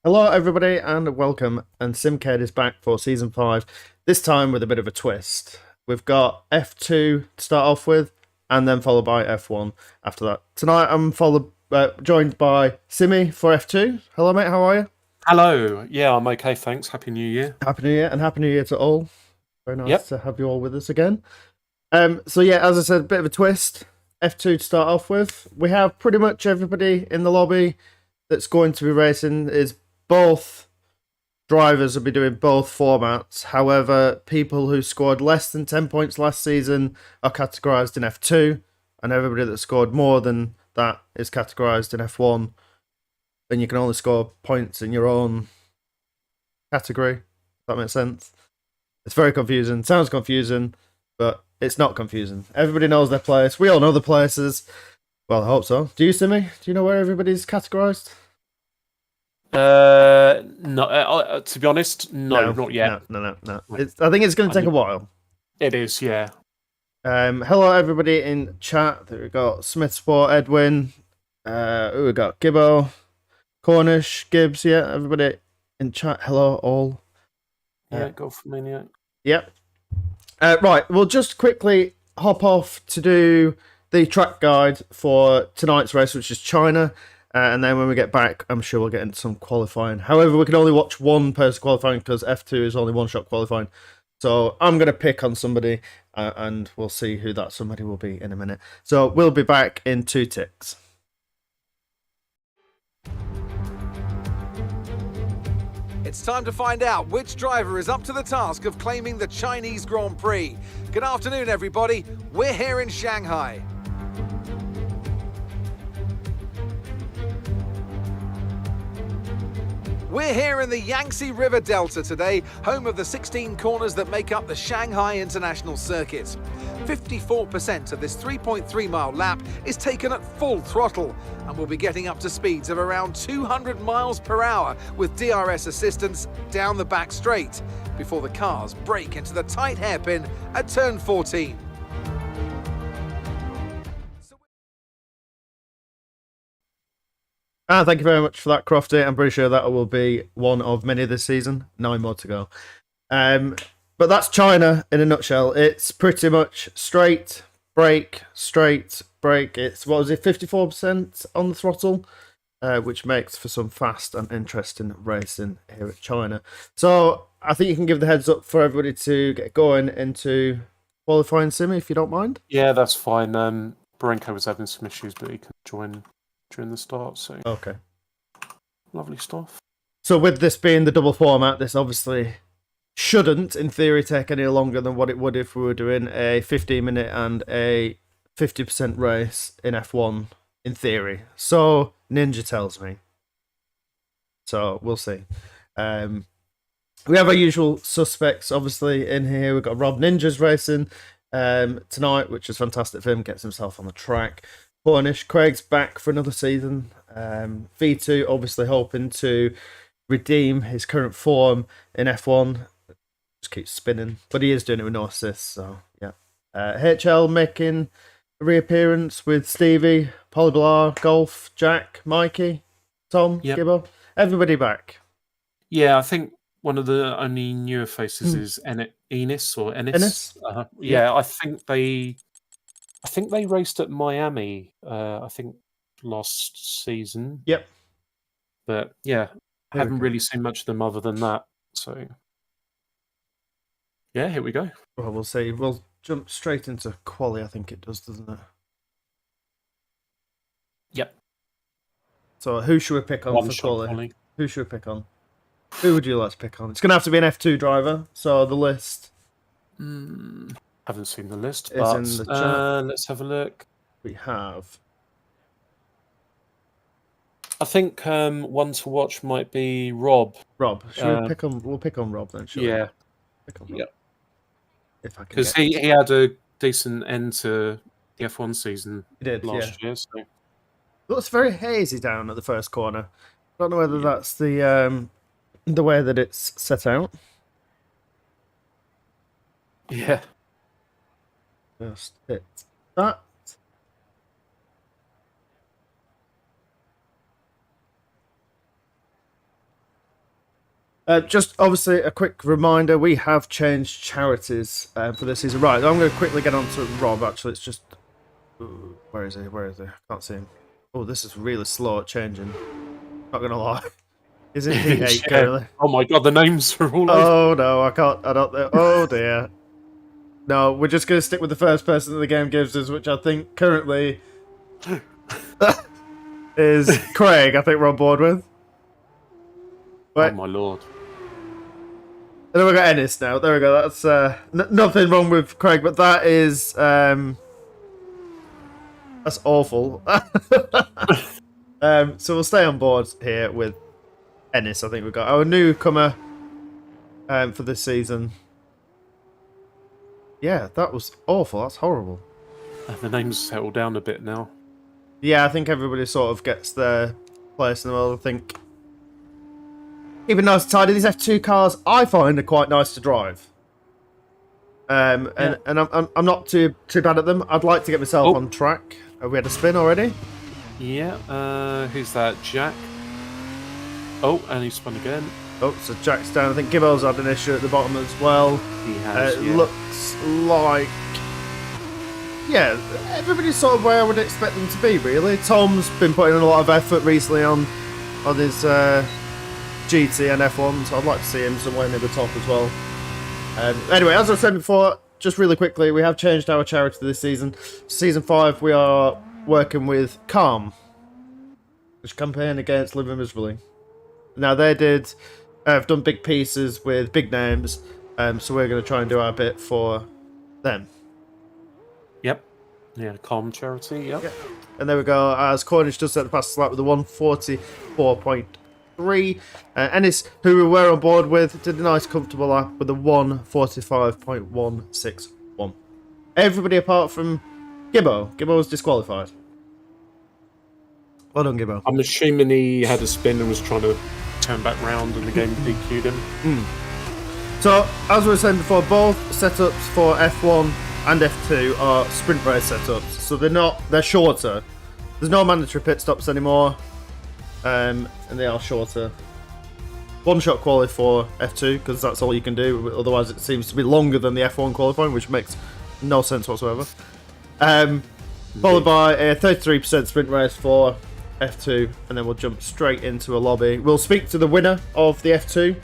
Hello, everybody, and welcome. And Simcade is back for season 5. This time with a bit of a twist. We've got F2 to start off with, and then followed by F1 after that. Tonight, I'm joined by Simi for F2. Hello, mate. How are you? Hello. Yeah, I'm okay, thanks. Happy New Year. Happy New Year, and Happy New Year to all. Very nice Yep. to have you all with us again. So yeah, as I said, a bit of a twist. F2 to start off with. We have pretty much everybody in the lobby that's going to be racing. Is both drivers will be doing both formats. However, people who scored less than 10 points last season are categorised in F2, and everybody that scored more than that is categorised in F1. Then you can only score points in your own category. If that makes sense. It's very confusing. Sounds confusing, but it's not confusing. Everybody knows their place. We all know the places. Well, I hope so. Do you, Simi? Do you know where everybody's categorised? No. To be honest, no, not yet. No. I think it's going to take a while. It is, yeah. Hello, everybody in chat. There we got Smith Sport, Edwin. We got Gibbo, Cornish, Gibbs. Yeah, everybody in chat. Hello, all. Yeah, go for Maniac. Yep. Right, we'll just quickly hop off to do the track guide for tonight's race, which is China. And then when we get back, I'm sure we'll get into some qualifying. However, we can only watch one person qualifying because F2 is only one-shot qualifying. So I'm going to pick on somebody, and we'll see who that somebody will be in a minute. So we'll be back in 2 ticks. It's time to find out which driver is up to the task of claiming the Chinese Grand Prix. Good afternoon, everybody. We're here in Shanghai. We're here in the Yangtze River Delta today, home of the 16 corners that make up the Shanghai International Circuit. 54% of this 3.3-mile lap is taken at full throttle, and we'll be getting up to speeds of around 200 miles per hour with DRS assistance down the back straight, before the cars brake into the tight hairpin at turn 14. Thank you very much for that, Crofty. I'm pretty sure that will be one of many this season. 9 more to go. But that's China in a nutshell. It's pretty much straight, brake, straight, brake. It's, 54% on the throttle, which makes for some fast and interesting racing here at China. So I think you can give the heads up for everybody to get going into qualifying, Simi, if you don't mind. Yeah, that's fine. Barenko was having some issues, but he can join during the start, so okay. Lovely stuff. So with this being the double format, this obviously shouldn't, in theory, take any longer than what it would if we were doing a 15-minute and a 50% race in F1, in theory. So Ninja tells me. So we'll see. We have our usual suspects, obviously, in here. We've got Rob Ninjas racing tonight, which is fantastic for him. Gets himself on the track. Cornish, Craig's back for another season. V2 obviously hoping to redeem his current form in F1. Just keeps spinning, but he is doing it with no assists, so yeah. HL making a reappearance with Stevie, Polyblar, Golf, Jack, Mikey, Tom, Gibbo. Everybody back. Yeah, I think one of the only newer faces is Ennis or Ennis. Yeah, I think they raced at Miami, I think last season. Yep. But yeah, I haven't really seen much of them other than that. So yeah, here we go. Well, we'll see. We'll jump straight into quali, I think it does, doesn't it? Yep. So who should we pick on for quali? Who should we pick on? Who would you like to pick on? It's going to have to be an F2 driver, so the list... Haven't seen the list, but in the chat. Let's have a look. We have. I think one to watch might be Rob. Rob. Should we pick on? We'll pick on Rob then. Yeah. Pick on Rob. Yep. If I can. Because he had a decent end to the F1 season last year. So. It looks very hazy down at the first corner. I don't know whether that's the way that it's set out. Yeah. Just hit that. Just obviously a quick reminder, we have changed charities for this season. Right, I'm going to quickly get on to Rob, actually. It's just... Where is he? I can't see him. Oh, this is really slow at changing. Not going to lie. Is it D8 currently? Oh my god, the names are all over. Oh no, I don't know. Oh dear. No, we're just going to stick with the first person that the game gives us, which I think currently is Craig, I think we're on board with. Wait. Oh my lord. And then we've got Ennis now. There we go. That's nothing wrong with Craig, but that is that's awful. So we'll stay on board here with Ennis. I think we've got our newcomer for this season. Yeah, that was awful. That's horrible. The names settle down a bit now. Yeah, I think everybody sort of gets their place in the world. I think even nice and tidy. These F2 cars I find are quite nice to drive. And I'm not too bad at them. I'd like to get myself on track. Have we had a spin already? Yeah. Who's that? Jack. Oh, and he spun again. Oh, so Jack's down. I think Gibbo's had an issue at the bottom as well. He has. Looks like, yeah, everybody's sort of where I would expect them to be, really. Tom's been putting in a lot of effort recently on his GT and F1, so I'd like to see him somewhere near the top as well. Anyway, as I said before, just really quickly, we have changed our charity this season. Season 5, we are working with Calm, which campaign against Living Miserably. Now, they have done big pieces with big names, so we're going to try and do our bit for them. Yep. Yeah, Calm charity, yep. And there we go, as Cornish does set the fastest lap with a 1:44.3. Ennis, who we were on board with, did a nice comfortable lap with a 1:45.161. Everybody apart from Gibbo. Gibbo was disqualified. Well done, Gibbo. I'm assuming he had a spin and was trying to turn back round and the game DQ'd him. So, as we were saying before, both setups for F1 and F2 are sprint race setups. So they're shorter. There's no mandatory pit stops anymore. And they are shorter. One-shot quali for F2, because that's all you can do. Otherwise, it seems to be longer than the F1 qualifying, which makes no sense whatsoever. Followed by a 33% sprint race for F2, and then we'll jump straight into a lobby. We'll speak to the winner of the F2,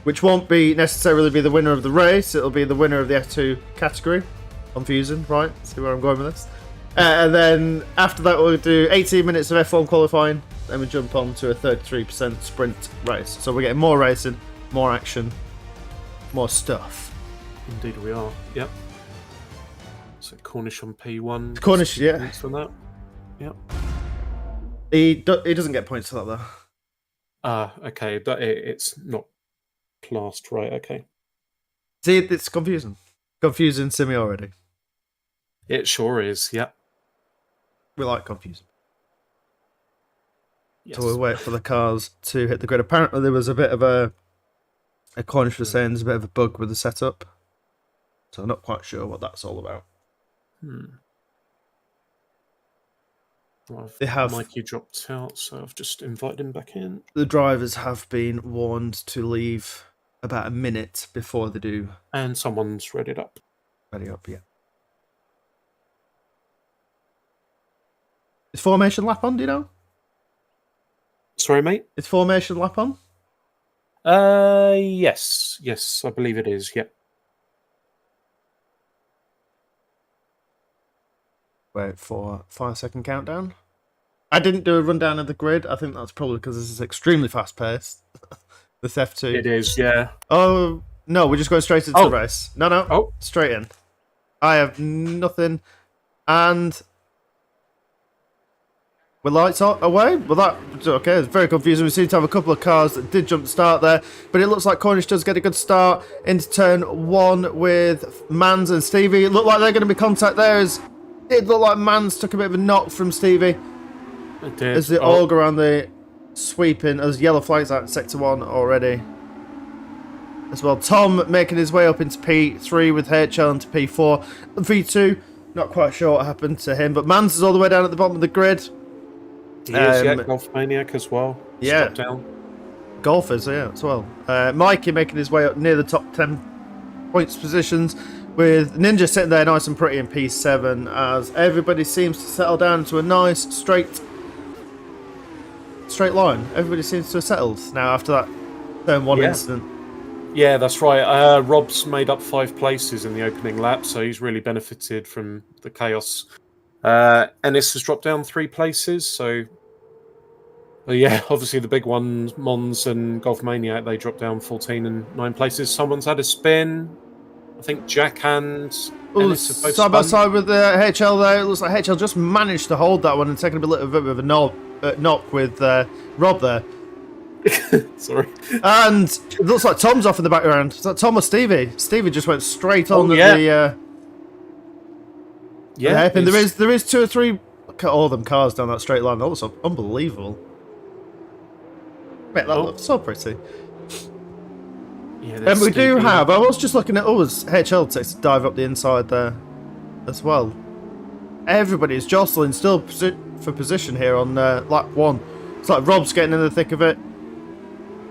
which won't necessarily be the winner of the race. It'll be the winner of the F2 category. Confusing, right? See where I'm going with this? And then after that, we'll do 18 minutes of F1 qualifying. Then we jump on to a 33% sprint race. So we're getting more racing, more action, more stuff. Indeed we are, yep. So Cornish on P1. Cornish, yeah. Points for that. Yep. He doesn't get points for that, though. Okay, but it's not classed right, okay. See, it's confusing. Confusing Simi already. It sure is, yep. We like confusing. Yes. So we wait for the cars to hit the grid. Apparently there was a bit of a Cornish was saying there's a bit of a bug with the setup. So I'm not quite sure what that's all about. They have Mikey dropped out, so I've just invited him back in. The drivers have been warned to leave about a minute before they do. And someone's readied up. Ready up, yeah. Is formation lap on, do you know? Sorry, mate? Is formation lap on? Yes. Yes, I believe it is, yep. Wait for 5-second countdown. I didn't do a rundown of the grid. I think that's probably because this is extremely fast paced. This F2. It is, yeah. Oh, no, we're just going straight into the race. No. Oh. Straight in. I have nothing. And with lights away? Well, that's okay. It's very confusing. We seem to have a couple of cars that did jump the start there. But it looks like Cornish does get a good start into turn 1 with Mans and Stevie. It looked like they're going to be contact there. It looked like Mans took a bit of a knock from Stevie. It did. As they all go around the sweeping, as yellow flags out in Sector 1 already. As well, Tom making his way up into P3 with HL into P4. And V2, not quite sure what happened to him, but Mans is all the way down at the bottom of the grid. He is, yeah, Golf Maniac as well. Yeah. Down. Golf is, yeah, as well. Mikey making his way up near the top 10 points positions, with Ninja sitting there nice and pretty in P7, as everybody seems to settle down into a nice straight line. Everybody seems to have settled now after that turn 1 incident. Yeah, that's right. Rob's made up 5 places in the opening lap, so he's really benefited from the chaos. Ennis has dropped down 3 places, so yeah, obviously the big ones, Mons and Golf Maniac, they dropped down 14 and 9 places. Someone's had a spin. I think Jack and Ennis have both side by spun. side with the HL there. It looks like HL just managed to hold that one and taking a little bit of a knock with Rob there. Sorry. And it looks like Tom's off in the background. Is that Tom or Stevie? Stevie just went straight on the hairpin. There is 2 or 3. Look at all them cars down that straight line. That looks unbelievable. Mate, that looks so pretty. Yeah, And we do have. I was just looking at HL takes to dive up the inside there as well. Everybody is jostling still for position here on lap 1. It's like Rob's getting in the thick of it.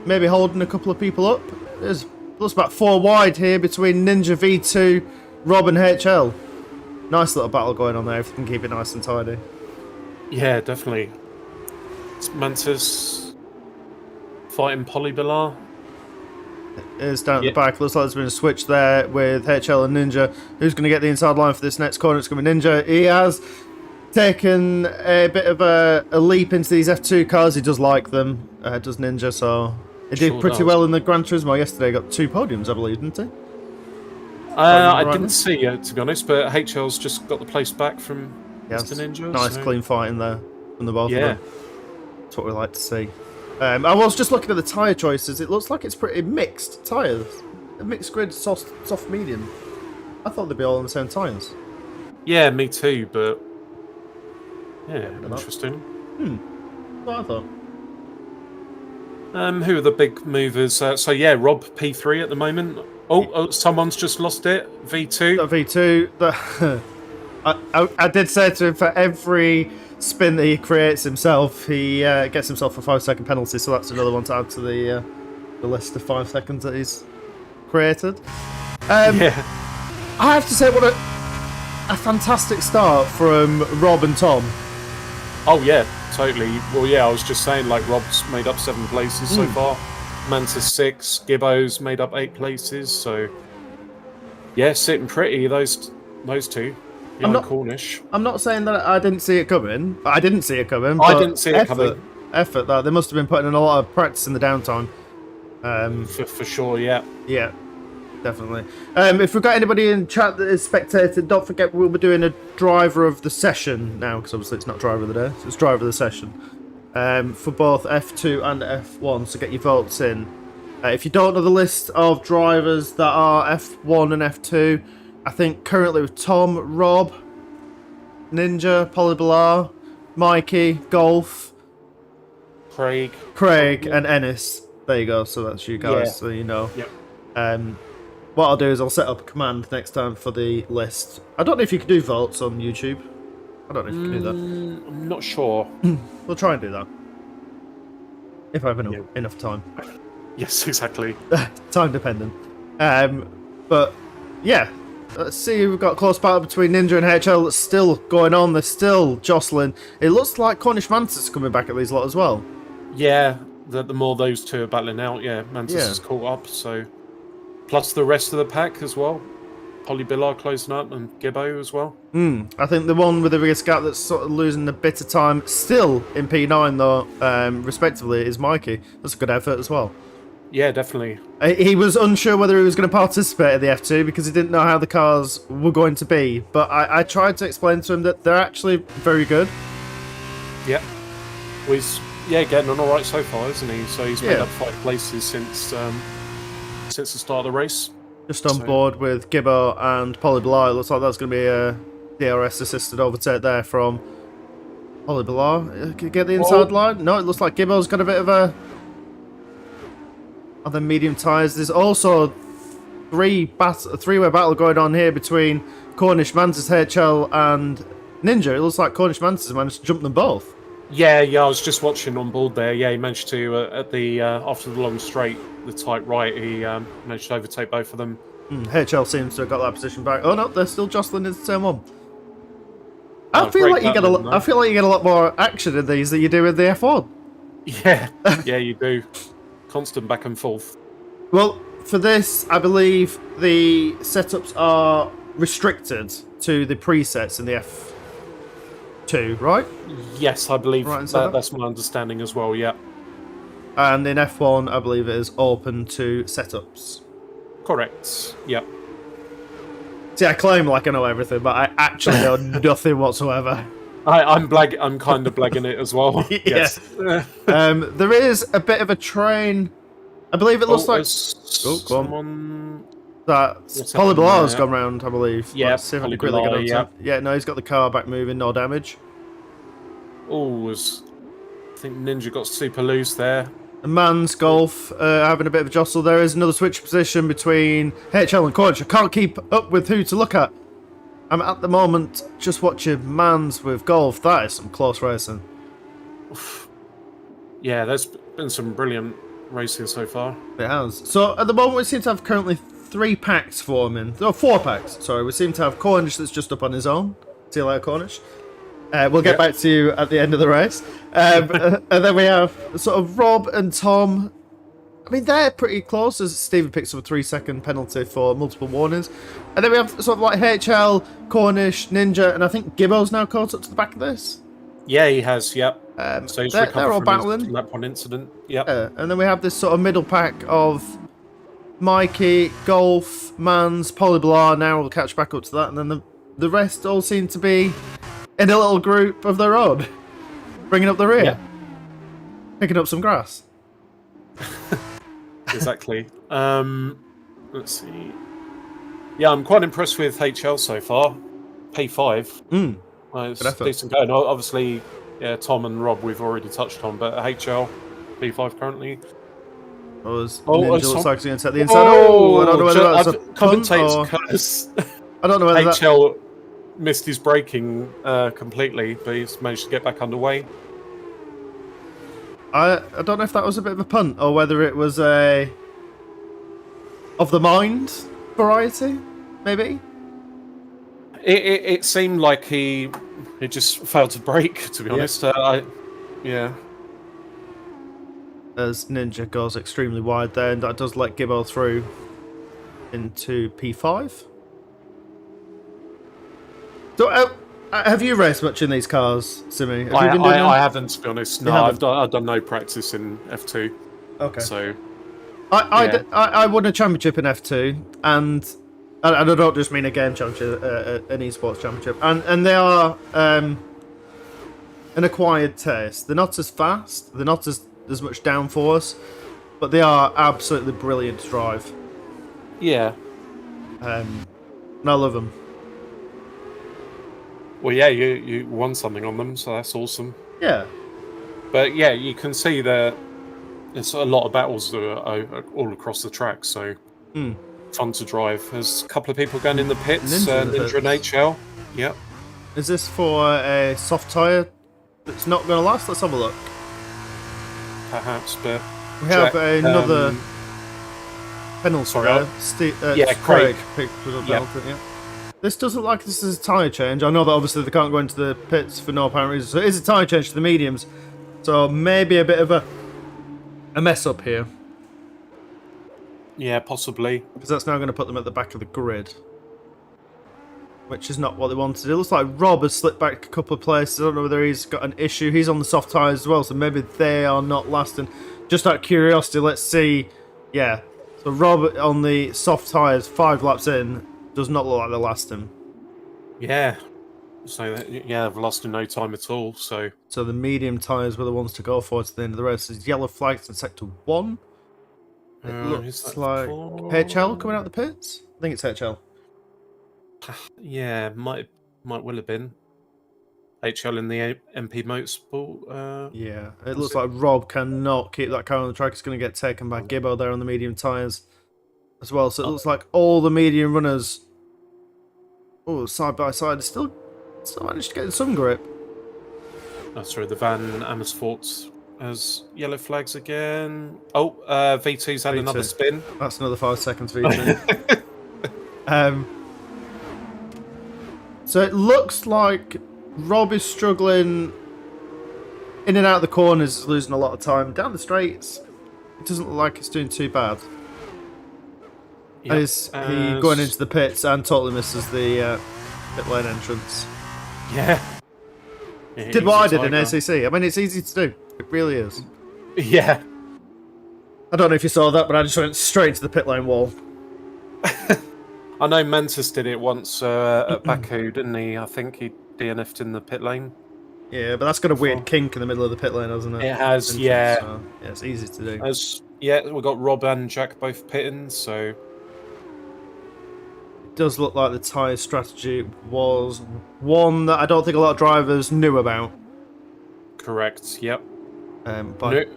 Maybe holding a couple of people up. There's about 4 wide here between Ninja V2, Rob and HL. Nice little battle going on there if you can keep it nice and tidy. Yeah, definitely. It's Mantis fighting Polybilar. Is down at the back. Looks like there's been a switch there with HL and Ninja. Who's going to get the inside line for this next corner? It's going to be Ninja. He has taken a bit of a leap into these F2 cars. He does like them, does Ninja, so he did pretty well in the Gran Turismo yesterday. Got 2 podiums, I believe, didn't he? I didn't see it, to be honest, but HL's just got the place back from Mr. Ninja. Nice clean fight in there from the both of them. That's what we like to see. I was just looking at the tyre choices. It looks like it's pretty mixed tyres. A mixed grid, soft medium. I thought they'd be all on the same tyres. Yeah, me too, but yeah, interesting. What I thought. Who are the big movers? So yeah, Rob P3 at the moment. Oh, someone's just lost it. V2. V2. I did say to him, for every spin that he creates himself, he gets himself a 5-second penalty. So that's another one to add to the list of 5 seconds that he's created. I have to say, what a fantastic start from Rob and Tom. Oh yeah, totally. Well, yeah, I was just saying, like, Rob's made up 7 places so far. Mantis 6, Gibbo's made up 8 places. So yeah, sitting pretty. Those 2. Cornish. I'm not saying that I didn't see it coming. I didn't see it coming. I didn't see it coming. Effort that they must have been putting in a lot of practice in the downtime. For sure, yeah. Yeah, definitely. If we've got anybody in chat that is spectated, don't forget we'll be doing a driver of the session now, because obviously it's not driver of the day, so it's driver of the session. For both F2 and F1, so get your votes in. If you don't know the list of drivers that are F1 and F2, I think currently with Tom, Rob, Ninja, Polybilar, Mikey, Golf, Craig, and Ennis. There you go. So that's you guys. So you know. Yep. What I'll do is I'll set up a command next time for the list. I don't know if you can do votes on YouTube. I don't know if you can do that. I'm not sure. We'll try and do that if I have enough time. Yes, exactly. Time dependent. But yeah. Let's see, we've got a close battle between Ninja and HL that's still going on. They're still jostling. It looks like Cornish Mantis coming back at these lot as well. Yeah, the more those 2 are battling out, Mantis is caught up. So, plus the rest of the pack as well. Polybilar closing up and Gibbo as well. I think the one with the biggest gap that's sort of losing a bit of time, still in P9 though, respectively, is Mikey. That's a good effort as well. Yeah, definitely. He was unsure whether he was going to participate in the F2 because he didn't know how the cars were going to be. But I tried to explain to him that they're actually very good. Yeah. Well, he's getting on all right so far, isn't he? So he's made up 5 places since the start of the race. Just on board with Gibbo and Polybilar. It looks like that's going to be a DRS-assisted overtake there from Polybilar. Can you get the inside line? No, it looks like Gibbo's got a bit of a... other medium tyres. There's also three-way battle going on here between Cornish Mantis, HL, and Ninja. It looks like Cornish Mantis managed to jump them both. Yeah, I was just watching on board there. Yeah, he managed to at the after the long straight, the tight right, he managed to overtake both of them. HL seems to have got that position back. Oh no, they're still jostling in the same one. I Oh, feel great like you get battling, I feel like you get a lot more action in these than you do in the F1. Yeah, yeah, you do. Constant back and forth. Well, for this, I believe the setups are restricted to the presets in the F2, right? Yes, I believe Right, so that's my understanding as well. Yeah, And in F1, I believe it is open to setups. correct. Yeah. See, I claim like I know everything, but I actually know nothing whatsoever. I'm kind of blagging it as well. Yes. There is a bit of a train. I believe it looks like go on. Someone. That's Polybilar's gone round, I believe. Yeah, Let's see if I can quickly get Polybilar, onto it. Yeah, no, he's got the car back moving, no damage. I think Ninja got super loose there. And Man's Golf having a bit of a jostle. There is another switch position between HL and Cornish. I can't keep up with who to look at. I'm at the moment just watching Mans with Golf. That is some close racing. Yeah, there's been some brilliant racing so far. It has. So at the moment we seem to have currently 3 packs forming. No, 4 packs. Sorry, we seem to have Cornish that's just up on his own. See you later, Cornish. We'll get back to you at the end of the race. And then we have sort of Rob and Tom. I mean, they're pretty close as Stephen picks up a 3-second penalty for multiple warnings. And then we have sort of like HL, Cornish, Ninja, and I think Gibbo's now caught up to the back of this. Yeah, he has, yeah. So he's they're all battling. From that one incident. Yeah. And then we have this sort of middle pack of Mikey, Golf, Mans, Polybilar. Now we'll catch back up to that. And then the rest all seem to be in a little group of their own, bringing up the rear, picking up some grass. Exactly. Let's see. Yeah, I'm quite impressed with HL so far. P5. It's decent going. Obviously, yeah, Tom and Rob we've already touched on, but HL, P5 currently. Ninja looks like he's going to take the inside. I don't know whether that's a commentator's curse. I don't know whether HL missed his braking completely, but he's managed to get back underway. I don't know if that was a bit of a punt or whether it was a of the mind variety, maybe. It seemed like he just failed to brake, to be honest. Yeah. As Ninja goes extremely wide there, and that does let Gibbo through into P5. So, have you raced much in these cars, Simi? Have you been doing I haven't, to be honest. No, I've done no practice in F2. Okay. So, I won a championship in F2, and I don't just mean a game championship, an esports championship, and they are an acquired taste. They're not as fast, they're not as much downforce, but they are absolutely brilliant to drive. Yeah. And I love them. Well, yeah, you won something on them, so that's awesome. Yeah. But yeah, you can see that there's a lot of battles that are all across the track, so fun to drive. There's a couple of people going in the pits, Ninja and HL. Yep. Is this for a soft tyre that's not going to last? Let's have a look. Perhaps, but we have another penalty there. Craig picked up penalty, yeah. This doesn't look like this is a tyre change. I know that obviously they can't go into the pits for no apparent reason, so it is a tyre change to the mediums. So maybe a bit of a mess up here. Yeah, possibly. Because that's now going to put them at the back of the grid. Which is not what they wanted. It looks like Rob has slipped back a couple of places. I don't know whether he's got an issue. He's on the soft tyres as well, so maybe they are not lasting. Just out of curiosity, let's see. Yeah, so Rob on the soft tyres, 5 laps in, does not look like they're lasting. Yeah. So, yeah, they've lost in no time at all, so... So the medium tyres were the ones to go for to the end of the race. There's yellow flags in Sector 1. It looks like HL coming out the pits. I think it's HL. Yeah, might well have been. HL in the MP Motorsport. Yeah, it looks like Rob cannot keep that car on the track. It's going to get taken by Gibbo there on the medium tyres as well. So it looks like all the medium runners, side by side, still managed to get some grip. sorry, the Van Amersfoort as yellow flags again. Oh, V2's had another V2. spin. That's another 5 seconds V2. So it looks like Rob is struggling in and out of the corners, losing a lot of time. Down the straights, it doesn't look like it's doing too bad. Yep. Is he going into the pits and totally misses the pit lane entrance? Yeah. Did what I did in ACC. I mean, it's easy to do. It really is. Yeah. I don't know if you saw that, but I just went straight into the pit lane wall. I know Mantis did it once at Baku, didn't he? I think he DNF'd in the pit lane. Yeah, but that's got a weird kink in the middle of the pit lane, hasn't it? It has, yeah. So, yeah, it's easy to do. We've got Rob and Jack both pitting, so... It does look like the tyre strategy was one that I don't think a lot of drivers knew about. Correct, yep. But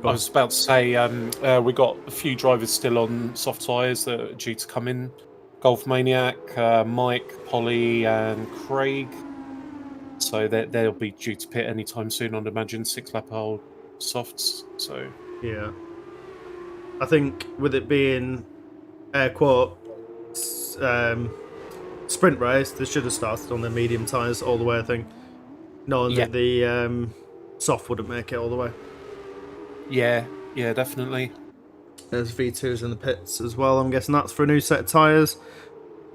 I was about to say, we got a few drivers still on soft tyres that are due to come in. Golf Maniac, Mike, Polly, and Craig. So they'll be due to pit anytime soon, I'd imagine. 6-lap old softs. So yeah, I think with it being air quote sprint race, they should have started on their medium tyres all the way. I think, knowing that the soft wouldn't make it all the way. Yeah, definitely. There's V2s in the pits as well. I'm guessing that's for a new set of tyres.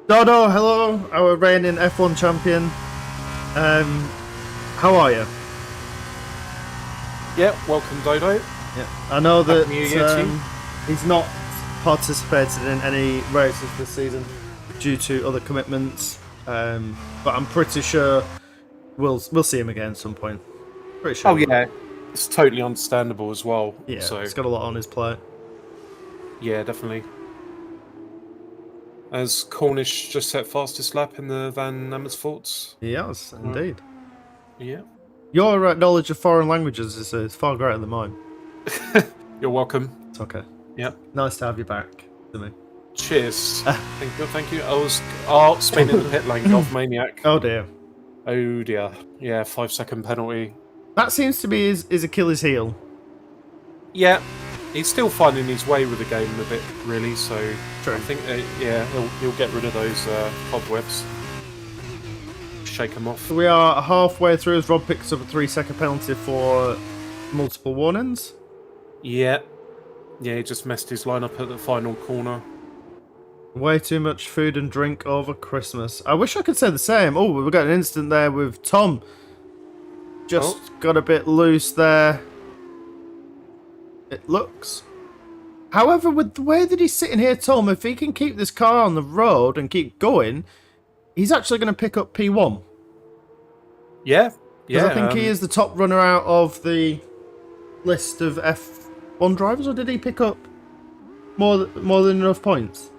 Dodo, hello, our reigning F1 champion. How are you? Yeah, welcome, Dodo. Yeah, I know that he's not participated in any races this season due to other commitments, but I'm pretty sure we'll see him again at some point. Pretty sure. Oh yeah, it's totally understandable as well. Yeah, so he's got a lot on his plate. Yeah, definitely. As Cornish just set fastest lap in the Van Amersfoort. Yes, indeed. Yeah. Your knowledge of foreign languages is far greater than mine. You're welcome. It's okay. Yeah. Nice to have you back to me. Cheers. Thank you. I was spinning in the pit lane, Golf Maniac. Oh dear. Oh dear. Yeah, 5-second penalty. That seems to be his Achilles heel. Yeah. He's still finding his way with the game a bit, really, so True. I think, he'll get rid of those cobwebs. Shake them off. We are halfway through as Rob picks up a 3-second penalty for multiple warnings. Yeah. Yeah, he just messed his line up at the final corner. Way too much food and drink over Christmas. I wish I could say the same. Oh, we've got an incident there with Tom. Just got a bit loose there. It looks. However, with the way that he's sitting here, Tom, if he can keep this car on the road and keep going, he's actually going to pick up P1. Yeah. Because I think he is the top runner out of the list of F1 drivers, or did he pick up more than enough points?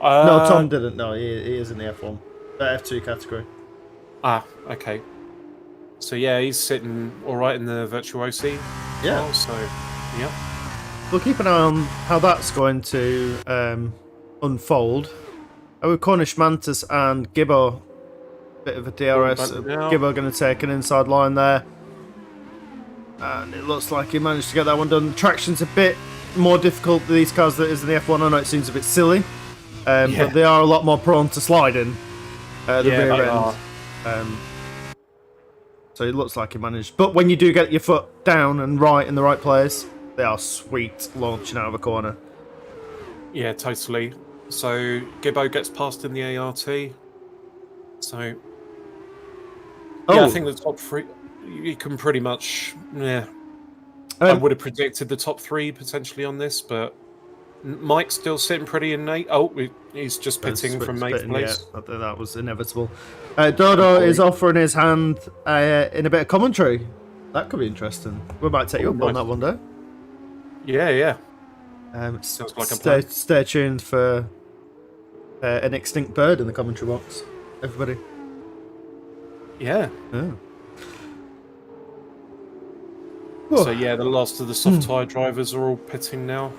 No, Tom didn't. No, he is in the F1. The F2 category. Okay. So yeah, he's sitting all right in the Virtuosi. Yeah. Well, so, yeah. We'll keep an eye on how that's going to unfold. With Cornish Mantis and Gibbo, bit of a DRS. Gibbo going to take an inside line there. And it looks like he managed to get that one done. Traction's a bit more difficult for these cars than it is in the F1. I know it seems a bit silly. But they are a lot more prone to sliding at the rear end. So it looks like he managed. But when you do get your foot down and right in the right place, they are sweet launching out of a corner. Yeah, totally. So Gibbo gets past in the ART. So I think the top three, you can pretty much, I would have predicted the top three potentially on this, but Mike's still sitting pretty in Nate. Oh, he's just pitting from Nate's place. Yeah, that was inevitable. Dodo is offering his hand in a bit of commentary. That could be interesting. We might take you up on that one day. Yeah. Sounds like a plan. Stay tuned for an extinct bird in the commentary box, everybody. Yeah. So yeah, the last of the soft tyre drivers are all pitting now.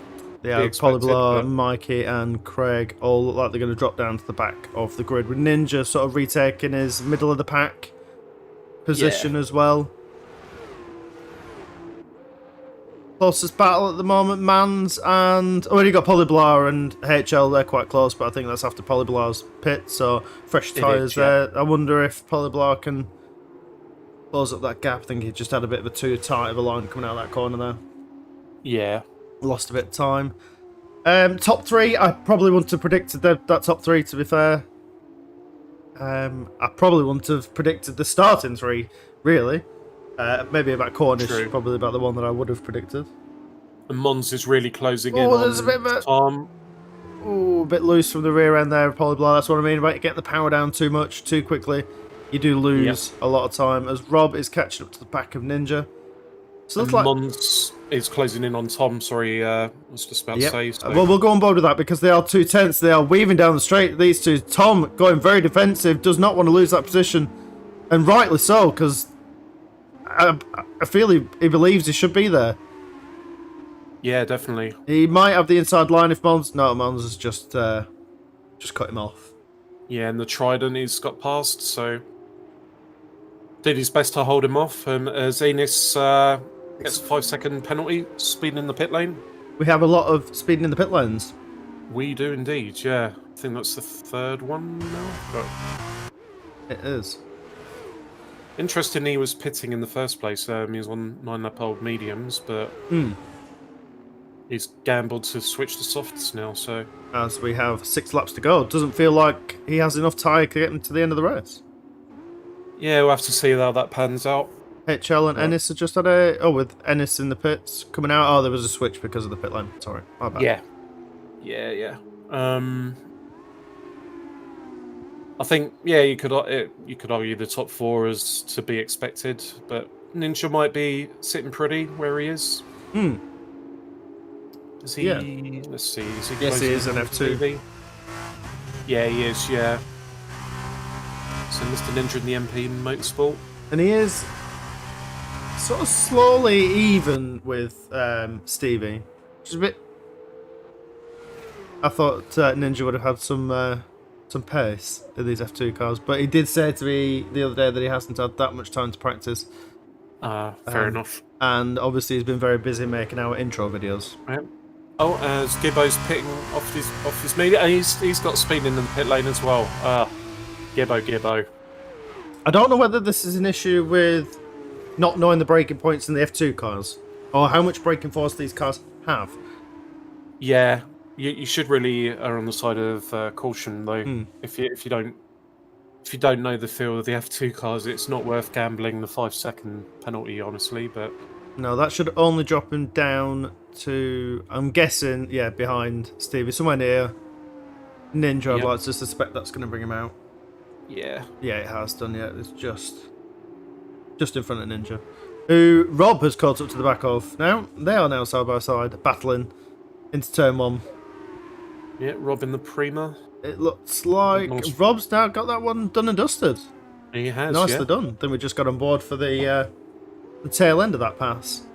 Yeah, Polyblar, Mikey and Craig all look like they're going to drop down to the back of the grid, with Ninja sort of retaking his middle of the pack. position as well. Closest battle at the moment, Mans and... Oh, you got Polyblar and HL, they're quite close, but I think that's after Polyblar's pit, so fresh tyres there. I wonder if Polyblar can close up that gap. I think he just had a bit of a too tight of a line coming out of that corner there. Yeah. Lost a bit of time. Top 3, I probably wouldn't have predicted that top 3, to be fair. I probably wouldn't have predicted the starting 3, really. Maybe about Cornish, probably about the one that I would have predicted. And Mons is really closing in there's on a bit of a... Tom. Ooh, a bit loose from the rear end there, Polyblar. That's what I mean about getting the power down too much, too quickly. You do lose a lot of time, as Rob is catching up to the back of Ninja. So and Mons is closing in on Tom, sorry, I was just about to say. So. Well, we'll go on board with that, because they are 2 tenths. They are weaving down the straight, these two. Tom, going very defensive, does not want to lose that position. And rightly so, because I feel he believes he should be there. Yeah, definitely. He might have the inside line if Mons... No, Mons has just cut him off. Yeah, and the Trident he's got past, so... Did his best to hold him off. As Enis gets a 5-second penalty, speeding in the pit lane. We have a lot of speeding in the pit lanes. We do indeed, yeah. I think that's the 3rd one now. But... It is. Interesting he was pitting in the first place. He was on 9-lap-old mediums, but he's gambled to switch to softs now, so... As we have 6 laps to go. It doesn't feel like he has enough tyre to get him to the end of the race. Yeah, we'll have to see how that pans out. HL and Ennis are just had a... Oh, with Ennis in the pits coming out. Oh, there was a switch because of the pit lane. Sorry, my bad. Yeah. I think, you could argue the top 4 is to be expected, but Ninja might be sitting pretty where he is. Is he? Yeah. Let's see. Is he yes, he is an F2. TV? Yeah, he is. Yeah. So Mr. Ninja in the MP Motorsport, and he is sort of slowly even with Stevie, which is a bit. I thought Ninja would have had some pace in these F2 cars, but he did say to me the other day that he hasn't had that much time to practice. Fair enough. And obviously he's been very busy making our intro videos. Right. Oh, as Gibbo's pitting off his media, and he's got speed in the pit lane as well. Gibbo. I don't know whether this is an issue with not knowing the braking points in the F2 cars, or how much braking force these cars have. Yeah. You should really err on the side of caution, though. If you don't know the feel of the F2 cars, it's not worth gambling the 5-second penalty, honestly. But no, that should only drop him down to, I'm guessing, behind Stevie, somewhere near Ninja. I'd like to suspect that's going to bring him out. Yeah, it has done. Yeah, it's just in front of Ninja, who Rob has caught up to the back of. Now they are now side by side, battling into turn 1. Yeah, Rob in the Prima. It looks like Rob's now got that one done and dusted. He has, nicely done. Then we just got on board for the tail end of that pass.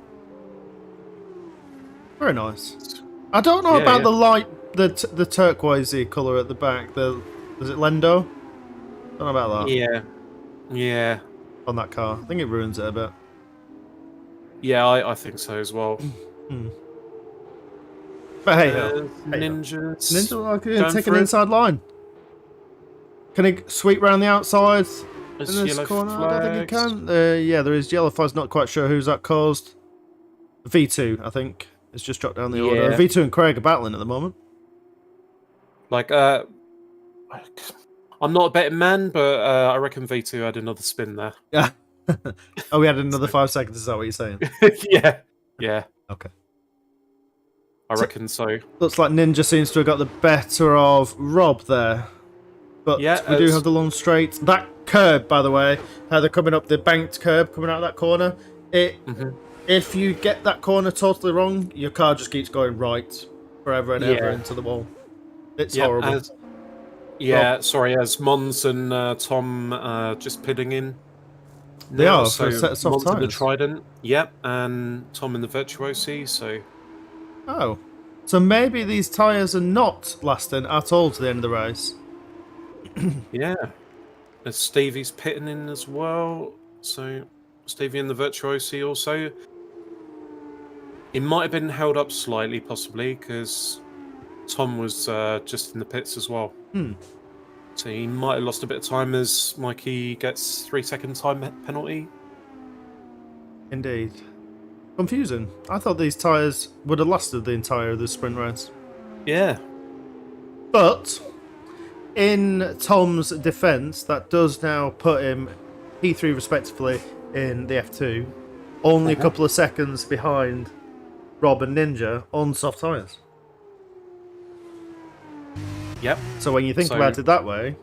Very nice. I don't know about the light, the turquoisey colour at the back. Is it Lendo? Don't know about that. Yeah. On that car, I think it ruins it a bit. Yeah, I think so as well. But hey, Ninja take an inside line. Can he sweep round the outside in this corner? Flags. I don't think he can. There is yellow flags. Not quite sure who's that caused. V2, I think, has just dropped down the order. V2 and Craig are battling at the moment. I'm not a betting man, but I reckon V2 had another spin there. Yeah. Oh, we had another 5 seconds. Is that what you're saying? Yeah. Okay. I reckon so. Looks like Ninja seems to have got the better of Rob there. But we do have the long straight. That curb, by the way, how they're coming up, the banked curb coming out of that corner. If you get that corner totally wrong, your car just keeps going right forever and ever into the wall. It's horrible. As Mons and Tom just pitting in. They are, for a set of soft Mons in the tyres. Trident, and Tom in the Virtuosi, so... Oh. So maybe these tyres are not lasting at all to the end of the race. Yeah. As Stevie's pitting in as well. So Stevie and the Virtuosi also. It might have been held up slightly, possibly, because Tom was just in the pits as well. So he might have lost a bit of time as Mikey gets 3-second time penalty. Indeed. Confusing. I thought these tyres would have lasted the entire of the sprint race. Yeah. But in Tom's defence, that does now put him P3 respectively in the F2, only a couple of seconds behind Rob and Ninja on soft tyres. Yep. So when you think about it that way...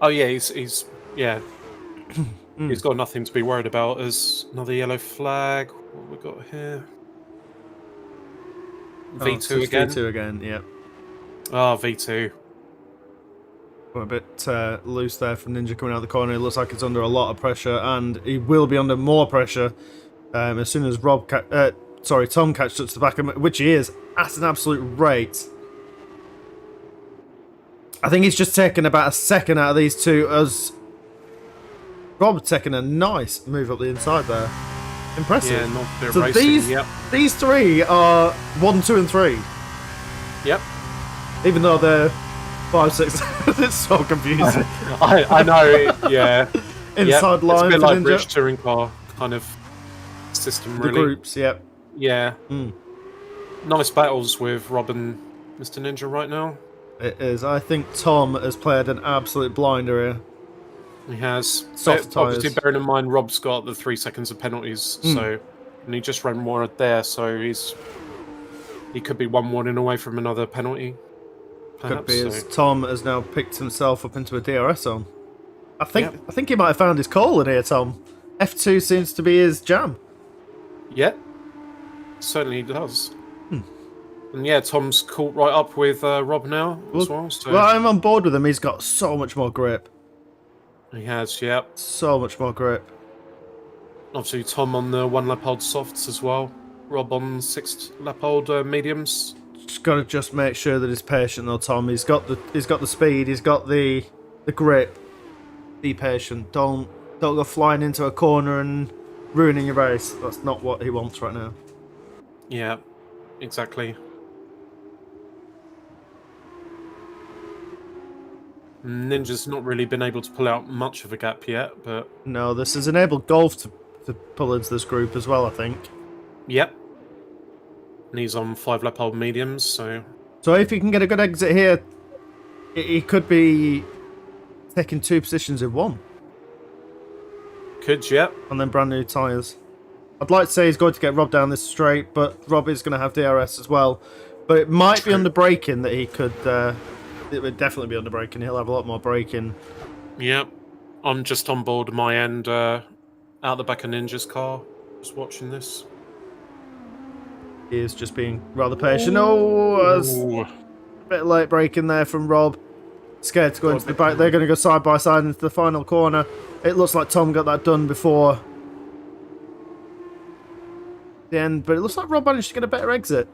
Oh yeah, he's yeah. He's got nothing to be worried about. As another yellow flag. What have we got here? V2 again. V2 again, yeah. Ah, V2. A bit loose there from Ninja coming out of the corner. It looks like it's under a lot of pressure, and he will be under more pressure as soon as Tom catches up to the back of him, which he is at an absolute rate. I think he's just taken about a second out of these two, as Rob's taking a nice move up the inside there. Impressive. Yeah, not a bit of So racing. these three are 1, 2, and 3. Yep. Even though they're 5, 6. It's so confusing. I know. Yeah. Inside line. It's a bit for like Ninja. British touring car kind of system, The really. groups, yep. Yeah. Nice battles with Rob and Mr. Ninja right now. It is. I think Tom has played an absolute blinder here. He has. Soft Obviously, tyres. bearing in mind Rob's got the 3 seconds of penalties, so and he just ran more there, so he could be one warning away from another penalty. Could Perhaps, be, as Tom has now picked himself up into a DRS zone. I think he might have found his call in here, Tom. F2 seems to be his jam. Yeah, certainly does. And yeah, Tom's caught right up with Rob now as well. So Well, I'm on board with him. He's got so much more grip. he has, yeah. So much more grip. Obviously, Tom on the 1 lap old softs as well. Rob on 6 lap old mediums. Just got to make sure that he's patient though, Tom. He's got the speed. He's got the grip. Be patient. Don't go flying into a corner and ruining your race. That's not what he wants right now. Yeah, exactly. Ninja's not really been able to pull out much of a gap yet, but... No, this has enabled Golf to pull into this group as well, I think. Yep. And he's on 5 lap old mediums, so... So if he can get a good exit here, he could be taking 2 positions in 1. Could, yep. And then brand new tyres. I'd like to say he's going to get Rob down this straight, but Rob is going to have DRS as well. But it might be under braking that he could... it would definitely be under braking. He'll have a lot more braking. Yep. I'm just on board my end, out the back of Ninja's car, just watching this. He is just being rather patient. Oh, that's a bit late braking there from Rob. Scared to go into the back. They're going to go side by side into the final corner. It looks like Tom got that done before the end, but it looks like Rob managed to get a better exit.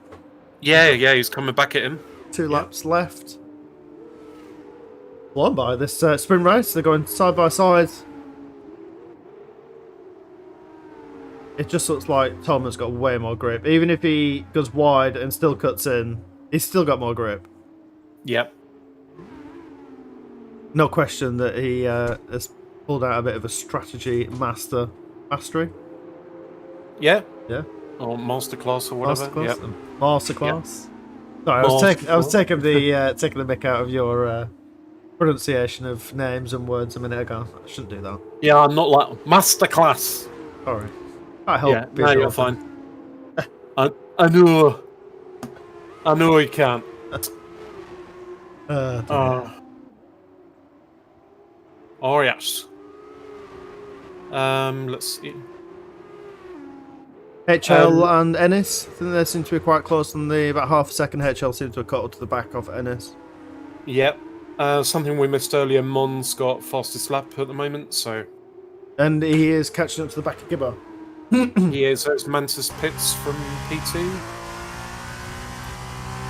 Yeah, he's coming back at him. 2 laps left. Blown by this sprint race. They're going side by side. It just looks like Tom has got way more grip. Even if he goes wide and still cuts in, he's still got more grip. Yep. No question that he has pulled out a bit of a strategy mastery. Yeah. Yeah. Or masterclass or whatever. Masterclass. Yep. Masterclass. Yep. Sorry, I was taking the mick out of your pronunciation of names and words a minute ago. I shouldn't do that. Yeah, I'm not like masterclass. Sorry. I hope. Yeah, no, you're fine. I know. I know you can't. Oh yes. Let's see. HL and Ennis. I think they seem to be quite close. On the about half a second, HL seemed to have cut to the back of Ennis. Yep. Something we missed earlier. Mon's got fastest lap at the moment, so. And he is catching up to the back of Gibber. He is. There's Mantis Pits from P2,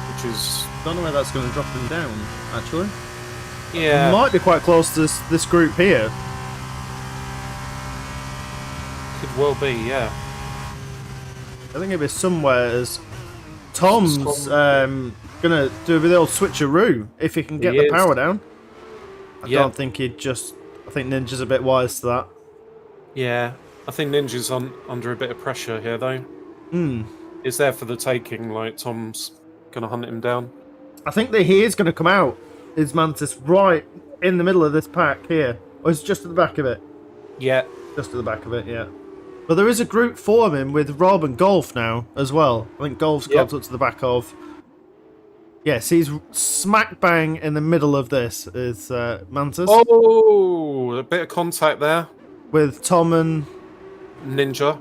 which is. Don't know where that's going to drop him down. Actually. Yeah. Might be quite close to this group here. well be, yeah. I think it'll be somewhere as Tom's gonna do the old switcheroo if he can get the power down. I don't think he'd just. I think Ninja's a bit wise to that. Yeah, I think Ninja's under a bit of pressure here, though. It's there for the taking. Like Tom's gonna hunt him down. I think that he is gonna come out. Is Mantis right in the middle of this pack here, or is it just at the back of it? Yeah, just at the back of it. Yeah. But there is a group forming with Rob and Golf now as well. I think Golf's got up to the back of. Yes, he's smack bang in the middle of this. Is Mantis? Oh, a bit of contact there with Tom and Ninja,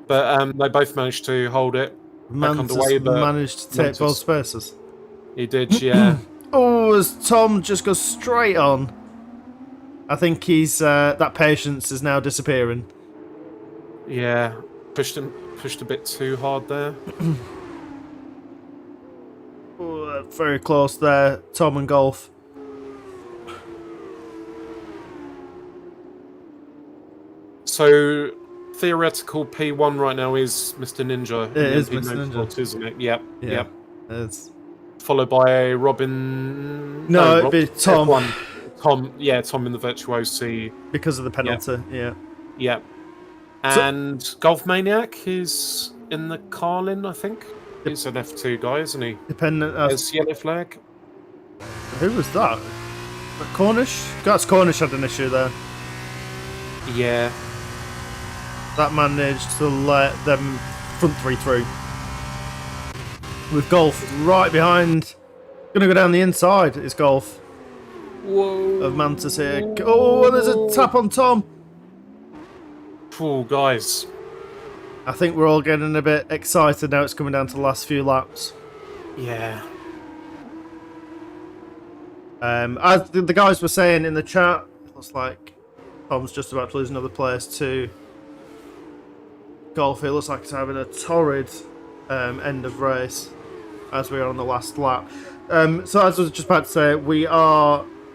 but they both managed to hold it. Mantis managed to take both spaces. He did, yeah. Oh, as Tom just goes straight on. I think he's that patience is now disappearing. Yeah, pushed a bit too hard there. Oh, very close there, Tom and Golf. So, theoretical P1 right now is Mr. Ninja. It is Mr. Ninja, isn't it? Yep. Yep. It's... Followed by Robin. No, it'd be Tom. F1. Tom, yeah, Tom in the Virtuosi. Because of the penalty, yeah. Yep. And Golf Maniac is in the Carlin, I think. He's an F2 guy, isn't he? Dependent. There's yellow flag. Who was that? Cornish? That's Cornish had an issue there. Yeah. That managed to let them front three through. With Golf right behind. Gonna go down the inside, is Golf. Whoa. Of Mantis here. Oh, there's a tap on Tom. Oh, guys. I think we're all getting a bit excited now it's coming down to the last few laps. Yeah. As the guys were saying in the chat, it looks like Tom's just about to lose another place to Golf. It looks like it's having a torrid end of race as we are on the last lap. So as I was just about to say,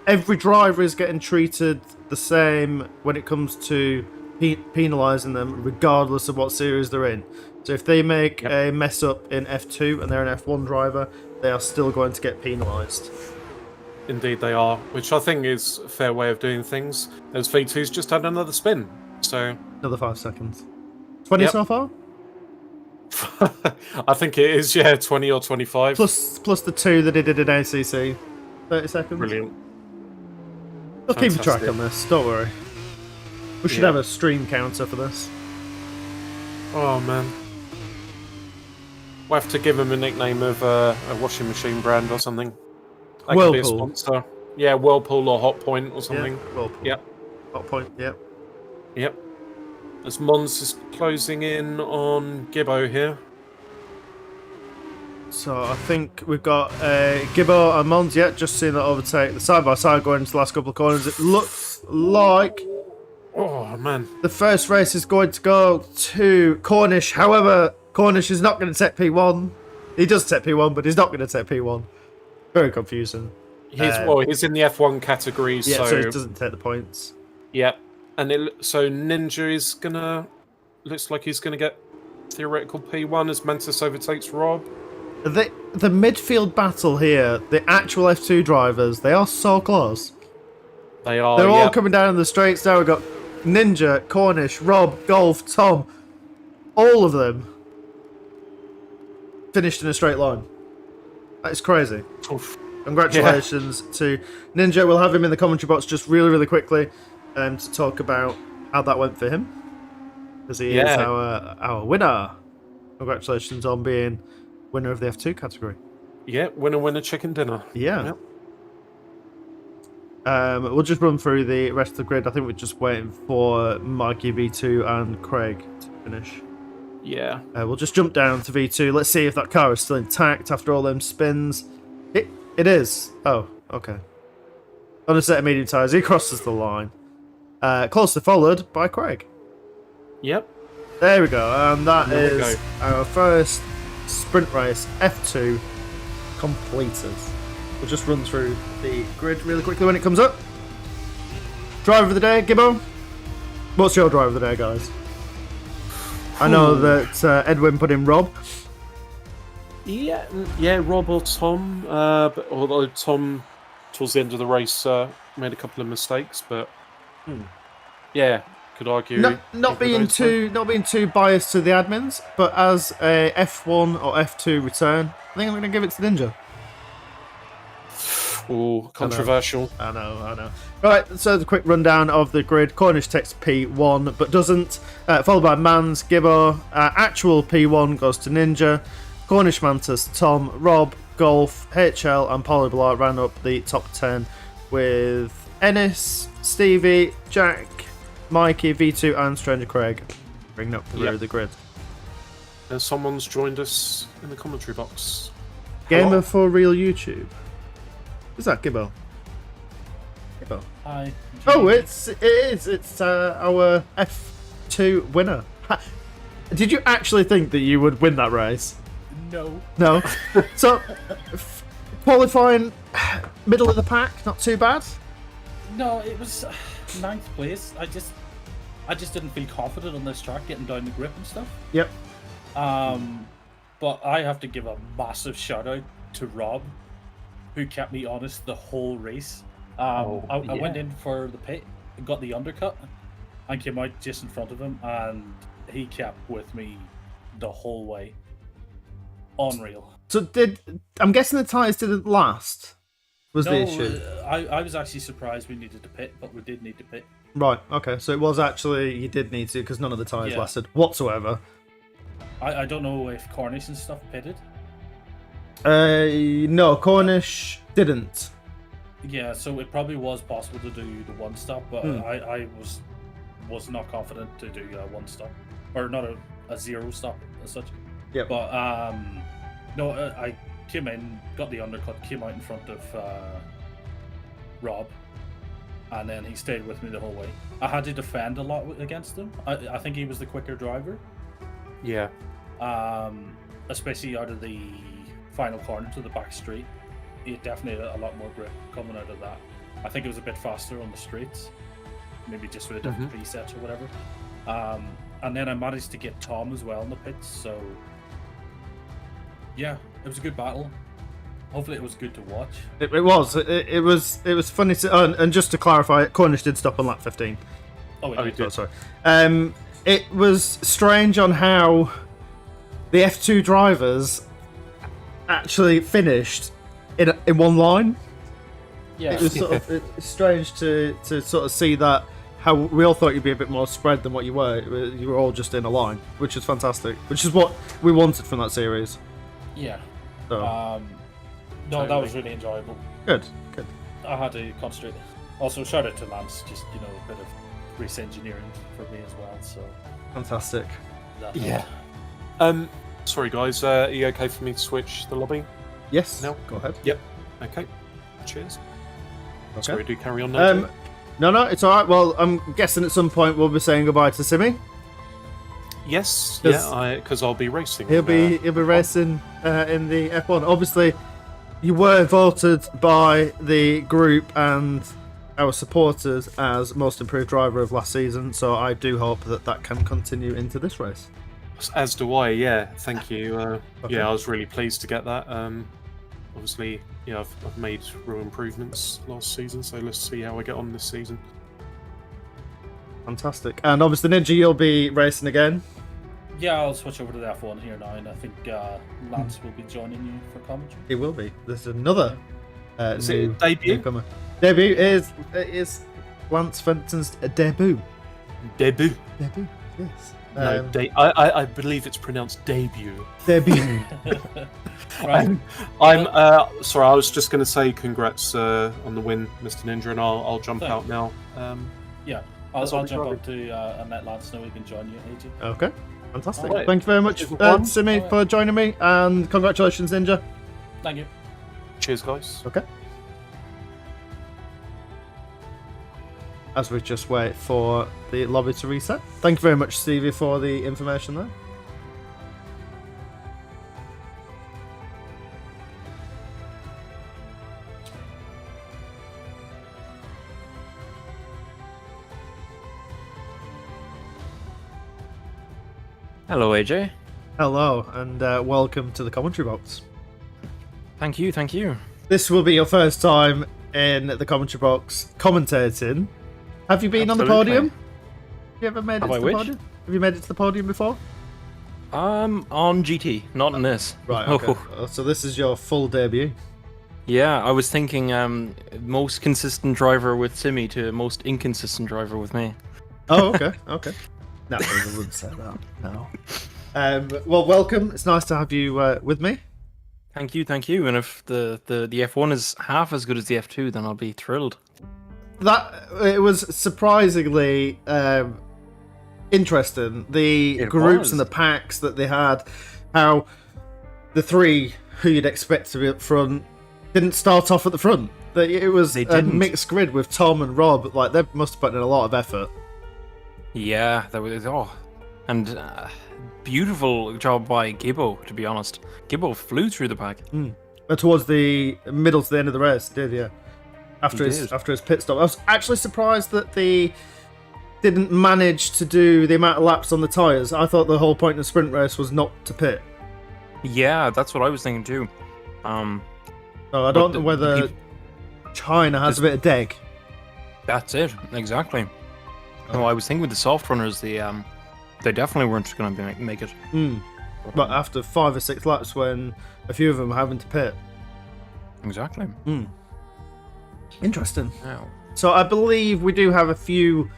every driver is getting treated the same when it comes to penalising them, regardless of what series they're in. So if they make a mess up in F2 and they're an F1 driver, they are still going to get penalised. Indeed they are, which I think is a fair way of doing things. As V2's just had another spin, so... Another 5 seconds. 20 so far? I think it is, yeah, 20 or 25. Plus the 2 that he did in ACC. 30 seconds. Brilliant. I'll keep a track on this, don't worry. We should have a stream counter for this. Oh, man. We'll have to give him a nickname of a washing machine brand or something. That could be a sponsor. Yeah, Whirlpool or Hot Point or something. Yeah, Whirlpool. Yep. Hot Point, yep. Yep. As Mons is closing in on Gibbo here. So I think we've got Gibbo and Mons, just seen that overtake. The side-by-side going into the last couple of corners. It looks like... Oh, man. The first race is going to go to Cornish. However, Cornish is not going to take P1. He does take P1, but he's not going to take P1. Very confusing. He's in the F1 category, so he doesn't take the points. Yeah, and so Ninja is gonna looks like he's gonna get theoretical P1 as Mantis overtakes Rob. The midfield battle here, the actual F2 drivers, they are so close. They are. They're all coming down the straights now. We've got Ninja, Cornish, Rob, Golf, Tom. All of them finished in a straight line. That is crazy. Oof. Congratulations to Ninja. We'll have him in the commentary box just really, really quickly to talk about how that went for him. Because he is our winner. Congratulations on being winner of the F2 category. Yeah, winner, chicken dinner. Yeah. We'll just run through the rest of the grid. I think we're just waiting for Mikey, V2 and Craig to finish. Yeah. We'll just jump down to V2. Let's see if that car is still intact after all them spins. It is. Oh, okay. On a set of medium tyres, he crosses the line. Closely followed by Craig. Yep. There we go. And that is our first sprint race, F2, completed. We'll just run through the grid really quickly when it comes up. Driver of the day, Gibbo. What's your driver of the day, guys? I know that Edwin put in Rob. Yeah, Rob or Tom. But although Tom, towards the end of the race, made a couple of mistakes, but yeah, could argue. Not being too biased to the admins, but as a F1 or F2 return, I think I'm going to give it to Ninja. Oh, controversial. I know. Right, so the quick rundown of the grid. Cornish takes P1, but doesn't. Followed by Mans, Gibbo. Actual P1 goes to Ninja. Cornish Mantis, Tom, Rob, Golf, HL, and Polyblart ran up the top 10 with Ennis, Stevie, Jack, Mikey, V2, and Stranger Craig bringing up the rear of the grid. Someone's joined us in the commentary box. Gamer for Real YouTube. Who's that, Gibbo? Gibbo. Hi. Oh, it is. It's our F2 winner. Did you actually think that you would win that race? No. So, qualifying middle of the pack, not too bad. No, it was 9th place. I just didn't feel confident on this track, getting down the grip and stuff. Yep. But I have to give a massive shout out to Rob, who kept me honest the whole race. I went in for the pit, got the undercut, and came out just in front of him, and he kept with me the whole way. Unreal. So I'm guessing the tyres didn't last? Was the issue? I was actually surprised we needed to pit, but we did need to pit. Right, okay. So it was actually, you did need to, because none of the tyres lasted whatsoever. I don't know if Cornish and stuff pitted. No, Cornish didn't. Yeah, so it probably was possible to do the one stop, but I was not confident to do a one stop, or not a zero stop as such. Yeah. But no, I came in, got the undercut, came out in front of Rob, and then he stayed with me the whole way. I had to defend a lot against him. I think he was the quicker driver. Yeah. Especially out of the final corner to the back straight. He definitely had a lot more grip coming out of that. I think it was a bit faster on the straights, maybe just with a different presets or whatever. And then I managed to get Tom as well in the pits, so yeah, it was a good battle. Hopefully it was good to watch. It was funny to, and just to clarify, Cornish did stop on lap 15. Oh, he did. Oh, sorry. It was strange on how the F2 drivers actually finished in one line. Yeah, It was sort of it's strange to sort of see that, how we all thought you'd be a bit more spread than what you were. You were all just in a line, which is fantastic. Which is what we wanted from that series. yeah. So No, that was really enjoyable. good. I had to concentrate. Also, shout out to Lance, just a bit of race engineering for me as well. So Fantastic. that Yeah. Sorry guys, are you okay for me to switch the lobby? Yes. No. Go ahead. Yep. Okay. Cheers. Okay. Sorry, do carry on now. No, it's all right. Well, I'm guessing at some point we'll be saying goodbye to Simi. Yes. 'Cause Yeah. Because I'll be racing. He'll be racing in the F1. Obviously, you were voted by the group and our supporters as most improved driver of last season. So I do hope that can continue into this race. As do I. Yeah. Thank you. Okay. Yeah, I was really pleased to get that. Obviously, I've made real improvements last season, so let's see how I get on this season. Fantastic. And obviously, Ninja, you'll be racing again. Yeah, I'll switch over to the F1 here now, and I think Lance will be joining you for commentary. He will be. There's another Is new it debut? newcomer. Debut is Lance Fenton's debut. Debut. Debut. Yes. No, I believe it's pronounced debut. Debut. Right. I'm sorry. I was just going to say congrats on the win, Mr. Ninja, and I'll jump Thanks. out now. Yeah, I'll jump up to and let Lance know we can join you, AJ. Okay. Fantastic. Alright. Thank you very much, Everyone. Simi, for joining me, and congratulations, Ninja. Thank you. Cheers, guys. Okay. As we just wait for the lobby to reset. Thank you very much, Stevie, for the information there. Hello, AJ. Hello, and welcome to the commentary box. Thank you, thank you. This will be your first time in the commentary box commentating. Have you been on the Absolutely. podium? Have you ever made it to the podium? Have you made it to the podium before? On GT, not in this. Right, okay. So this is your full debut. Yeah, I was thinking most consistent driver with Simi to most inconsistent driver with me. Oh, okay, okay. No, I wouldn't say that. No. Well, welcome. It's nice to have you with me. Thank you, thank you. And if the F1 is half as good as the F2, then I'll be thrilled. It was surprisingly interesting. The groups and the packs that they had, how the three who you'd expect to be up front didn't start off at the front. It was a mixed grid with Tom and Rob. Like, they must have put in a lot of effort. Yeah, that was and beautiful job by Gibbo. To be honest, Gibbo flew through the pack. And towards the middle to the end of the race, he did, yeah. After his pit stop, I was actually surprised that they didn't manage to do the amount of laps on the tyres. I thought the whole point of the sprint race was not to pit. Yeah, that's what I was thinking too. So I don't know whether China has a bit of deg. That's it, exactly. No, I was thinking with the soft runners, they definitely weren't going to make it. But after 5 or 6 laps, when a few of them are having to pit. Exactly. Interesting. Yeah. So I believe we do have a few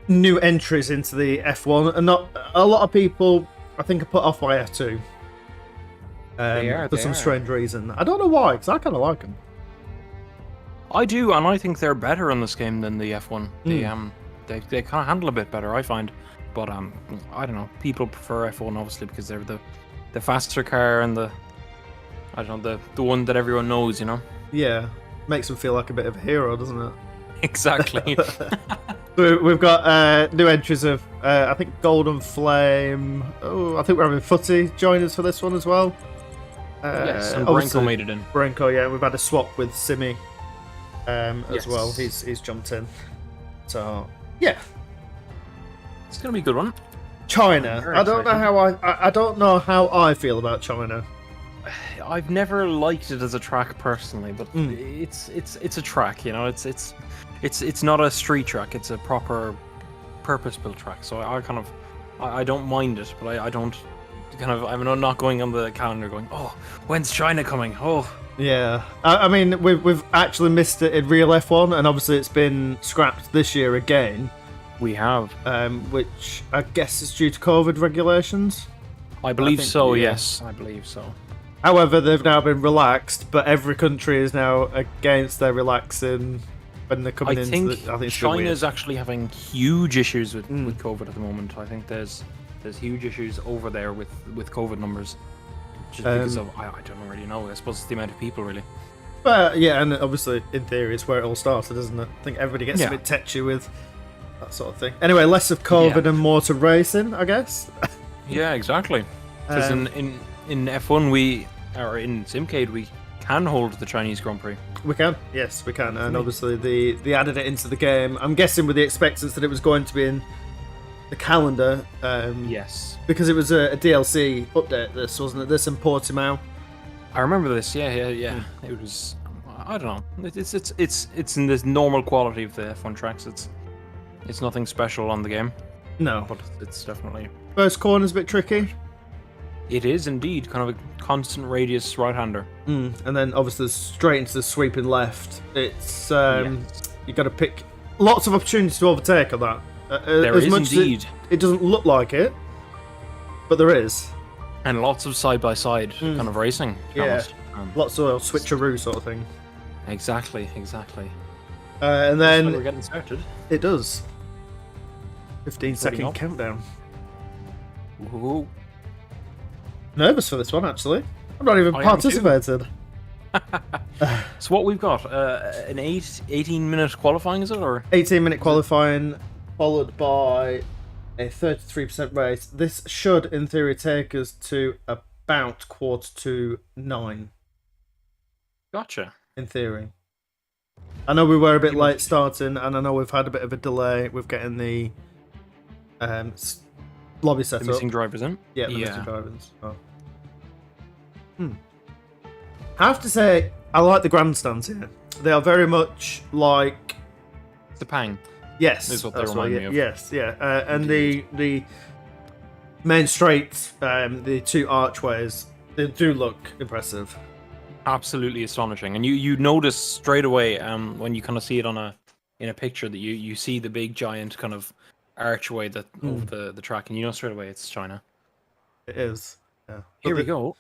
new entries into the F1, and not a lot of people, I think, are put off by F2. For some strange reason. I don't know why, because I kind of like them. I do, and I think they're better in this game than the F1. They kind of handle a bit better, I find. But I don't know. People prefer F1 obviously because they're the faster car and the one that everyone knows, you know. Yeah, makes them feel like a bit of a hero, doesn't it? Exactly. We've got new entries of I think Golden Flame. Oh, I think we're having Footy join us for this one as well. Yes, and Brenko made it in. Brenko, yeah, we've had a swap with Simi as well. Yes. He's jumped in. So yeah, it's gonna be a good one. China. I don't know how I don't know how I feel about China. I've never liked it as a track personally, but it's a track, you know. It's not a street track. It's a proper purpose-built track. So I don't mind it, but I don't I'm not going on the calendar going, oh, when's China coming? Oh. Yeah, I mean we've actually missed it in real F1, and obviously it's been scrapped this year again. We have, which I guess is due to COVID regulations. I believe so. Yeah. Yes, I believe so. However, they've now been relaxed, but every country is now against their relaxing when they're coming into I think China's actually having huge issues with COVID at the moment. I think there's huge issues over there with COVID numbers. Just because of, I don't really know. I suppose it's the amount of people, really. But yeah, and obviously, in theory, it's where it all started, isn't it? I think everybody gets a bit tetchy with that sort of thing. Anyway, less of COVID and more to racing, I guess. Yeah, exactly. Because in F1, or in Simcade, we can hold the Chinese Grand Prix. We can, yes, we can. And obviously, they added it into the game. I'm guessing with the expectance that it was going to be in the calendar. Yes. Because it was a DLC update, this, wasn't it? This and Portimao. I remember this, yeah. It was, I don't know. It's in this normal quality of the F1 tracks. It's nothing special on the game. No. But it's definitely... First corner's a bit tricky. It is indeed, kind of a constant radius right-hander. And then obviously straight into the sweeping left. It's you got to pick lots of opportunities to overtake on that. There is indeed. It doesn't look like it, but there is. And lots of side-by-side kind of racing. Yeah, lots of switcheroo sort of thing. Exactly. And then we're getting started. It does. 15-second countdown. Ooh. Nervous for this one, actually. I'm not even participated. So what we've got, an 18-minute qualifying, is it? Or 18-minute qualifying, followed by a 33% race. This should, in theory, take us to about 8:45. Gotcha. In theory. I know we were a bit late starting, and I know we've had a bit of a delay with getting the lobby The setup. missing drivers in. Yeah, the missing drivers. Oh. I have to say, I like the grandstands here. They are very much like Sepang. yes, Is what they that's remind me of. Yes, yeah, and the main straight, the two archways, they do look impressive. Absolutely astonishing, and you notice straight away when you kind of see it in a picture that you see the big giant kind of archway that over the track, and you know straight away it's China. It is. Yeah. Here we go.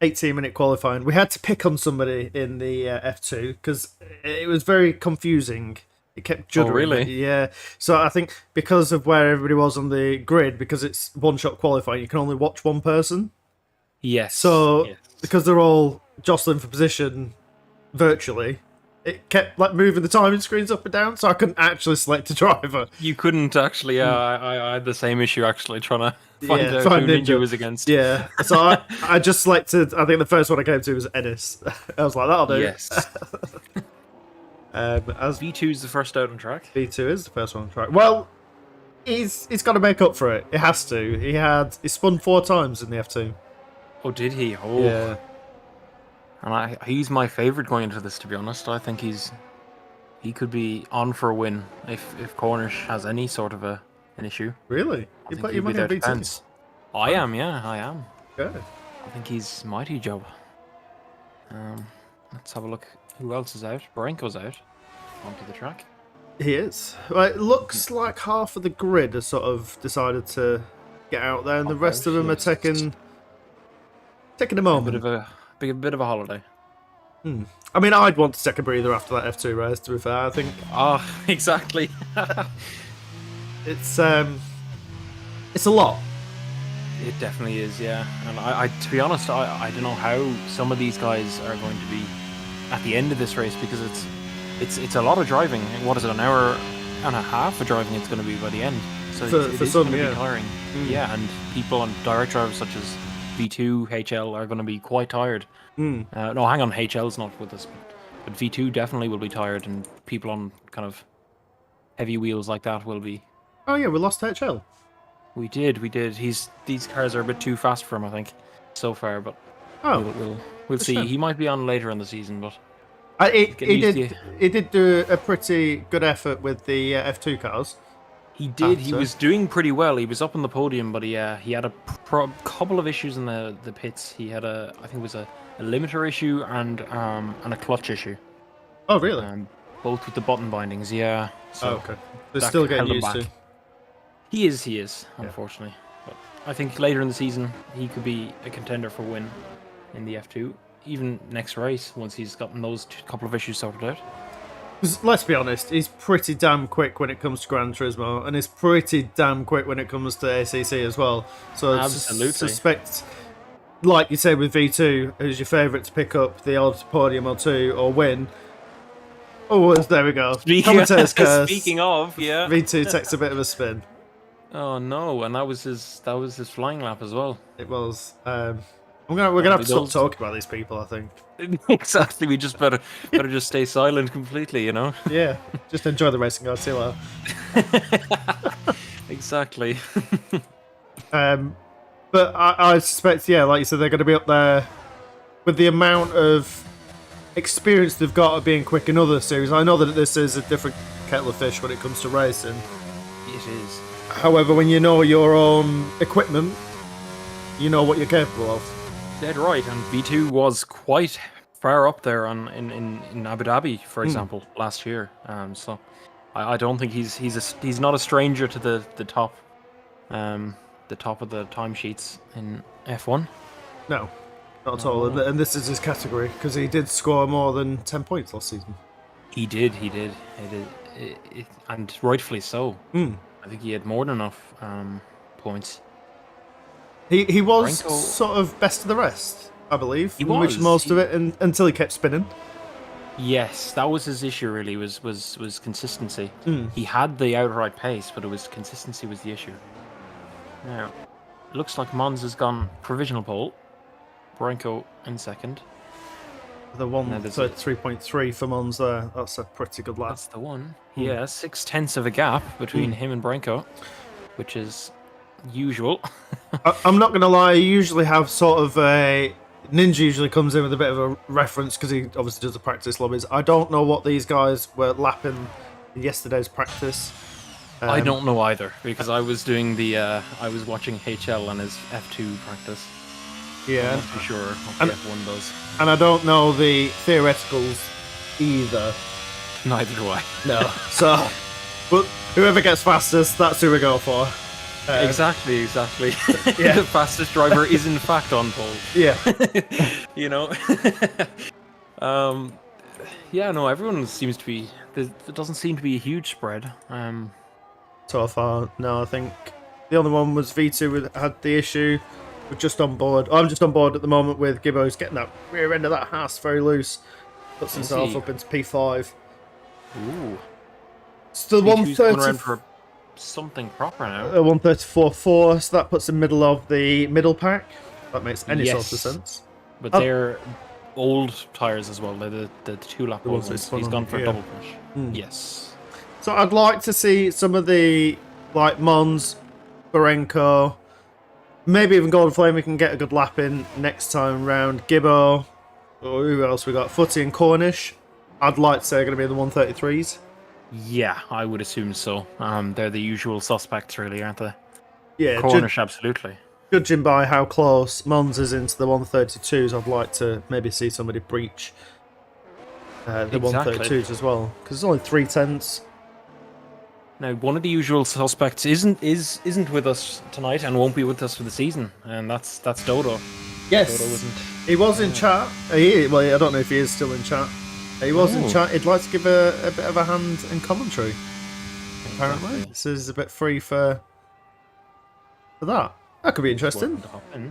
18-minute qualifying. We had to pick on somebody in the F2 because it was very confusing. It kept juddering. Oh, really? Yeah. So I think because of where everybody was on the grid, because it's one-shot qualifying, you can only watch one person. Yes. So yes. because they're all jostling for position virtually, it kept like moving the timing screens up and down, so I couldn't actually select a driver. You couldn't actually. I had the same issue actually trying to find out find who Ninja. Ninja was against. Yeah, so I just selected. I think the first one I came to was Ennis. I was like, that'll do. Yes. As V2 is the first out on track. V2 is the first one on track. Well, he's got to make up for it. It has to. He spun 4 times in the F2. Oh, did he? Oh. Yeah. And he's my favourite going into this, to be honest. I think he could be on for a win if Cornish has any sort of an issue. Really? I think You he'd might be have their V2. defence. I am, yeah, I am. Good. I think he's mighty job. Let's have a look. Who else is out? Branko's out onto the track. He is. Well, it looks like half of the grid has sort of decided to get out there, and the rest of them are taking a moment. A bit of a holiday. I mean, I'd want to take a breather after that F2 race, to be fair. I think Exactly. it's a lot. It definitely is, yeah. And I to be honest, I don't know how some of these guys are going to be at the end of this race, because it's a lot of driving. What is it, an hour and a half of driving it's going to be by the end. So For it's some, going to yeah. be tiring. Yeah, and people on direct drivers such as V2, HL are going to be quite tired. No, hang on, HL's not with us, but V2 definitely will be tired, and people on kind of heavy wheels like that will be. Oh yeah, we lost HL. We did. These cars are a bit too fast for him, I think, so far. But we'll see. shame. He might be on later in the season, but He used did do a pretty good effort with the F2 cars. he did. He so. was doing pretty well. He was up on the podium, but he had a couple of issues in the pits. He had I think it was a limiter issue and a clutch issue. Oh really? Both with the button bindings. Yeah. So okay. They're that still held getting him used to. back. He is, unfortunately. But I think later in the season he could be a contender for win in the F2, even next race once he's gotten those couple of issues sorted out. 'Cause let's be honest, he's pretty damn quick when it comes to Gran Turismo, and he's pretty damn quick when it comes to ACC as well. So Absolutely. suspect, like you said with V2, who's your favourite to pick up the odd podium or two or win. Oh, there we go. Commentator's curse. Speaking of, yeah. V2 takes a bit of a spin. Oh no, and that was his flying lap as well. It was. We're gonna have to stop talking about these people, I think. Exactly. We just better just stay silent completely, you know. Yeah, just enjoy the racing, guys. See you later. Exactly. But I suspect, yeah, like you said, they're going to be up there with the amount of experience they've got of being quick in other series. I know that this is a different kettle of fish when it comes to racing. It is. However, when you know your own equipment, you know what you're capable of. Dead right, and V2 was quite far up there in Abu Dhabi, for example, last year. So I don't think he's not a stranger to the top of the timesheets in F1. No, not at all. And this is his category because he did score more than 10 points last season. He did, and rightfully so. I think he had more than enough points. He was Branko- sort of best of the rest, I believe. He Which was. most of it until he kept spinning. Yes, that was his issue. Really, was consistency. He had the outright pace, but consistency was the issue. Now, it looks like Mons has gone provisional pole. Branko in second. The Now one, there's so a- 3.3 for Mons there. That's a pretty good lap. That's the one. Yeah, 0.6 of a gap between him and Branko. which is usual. I'm not going to lie, I usually have sort of a... Ninja usually comes in with a bit of a reference because he obviously does the practice lobbies. I don't know what these guys were lapping in yesterday's practice. I don't know either, because I was doing the I was watching HL and his F2 practice. Yeah. I'm not too sure what the F1 does. And I don't know the theoreticals either. Neither do I. No. So, but whoever gets fastest, that's who we go for. Exactly. Yeah. The fastest driver is in fact on pole. Yeah. You know. Yeah, no, everyone seems to be. There doesn't seem to be a huge spread. So far, no. I think the only one was V2 had the issue. We're just on board. I'm just on board at the moment with Gibbo. He's getting that rear end of that Haas very loose. Puts himself up into P5. Ooh. Still V2's going around 130. for something proper now. 134.4, so that puts him middle of the middle pack. That makes any sort of sense. But they're old tyres as well. They're the 2-lap ones. ones He's gone for a double push. Yes. So I'd like to see some of the, like, Mons, Barenko, maybe even Golden Flame, we can get a good lap in next time round. Gibbo, or who else we got? Footy and Cornish. I'd like to say are going to be in the 133s. Yeah, I would assume so. They're the usual suspects, really, aren't they? Yeah, Cornish, absolutely. Judging by how close Mons is into the 132s, I'd like to maybe see somebody breach the 132s as well, because it's only 3/10. Now, one of the usual suspects isn't with us tonight and won't be with us for the season, and that's Dodo. Yes, Dodo wasn't. He was in chat. Well, I don't know if he is still in chat. He was in chat. He'd like to give a bit of a hand in commentary. Apparently, this is a bit free for that. That could be interesting.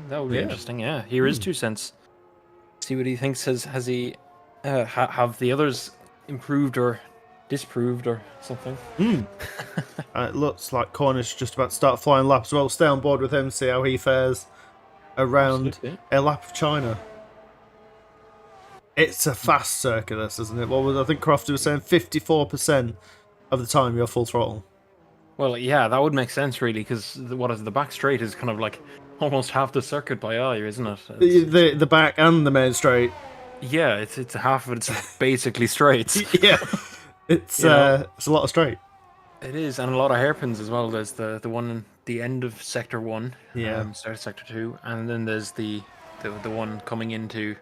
That would be interesting. Yeah, here is 2 cents. See what he thinks. Has he have the others improved or disproved or something? It looks like Cornish just about to start flying laps as well. Stay on board with him, see how he fares around a lap of China. It's a fast circuit, this, isn't it? What was I think Crofty was saying? 54% of the time you're full throttle. Well, yeah, that would make sense really, because the back straight is kind of like almost half the circuit by eye, isn't it? The back and the main straight. Yeah, it's half of it's basically straights. Yeah, it's a lot of straight. It is, and a lot of hairpins as well. There's the one in the end of sector 1, start of sector 2, and then there's the one coming into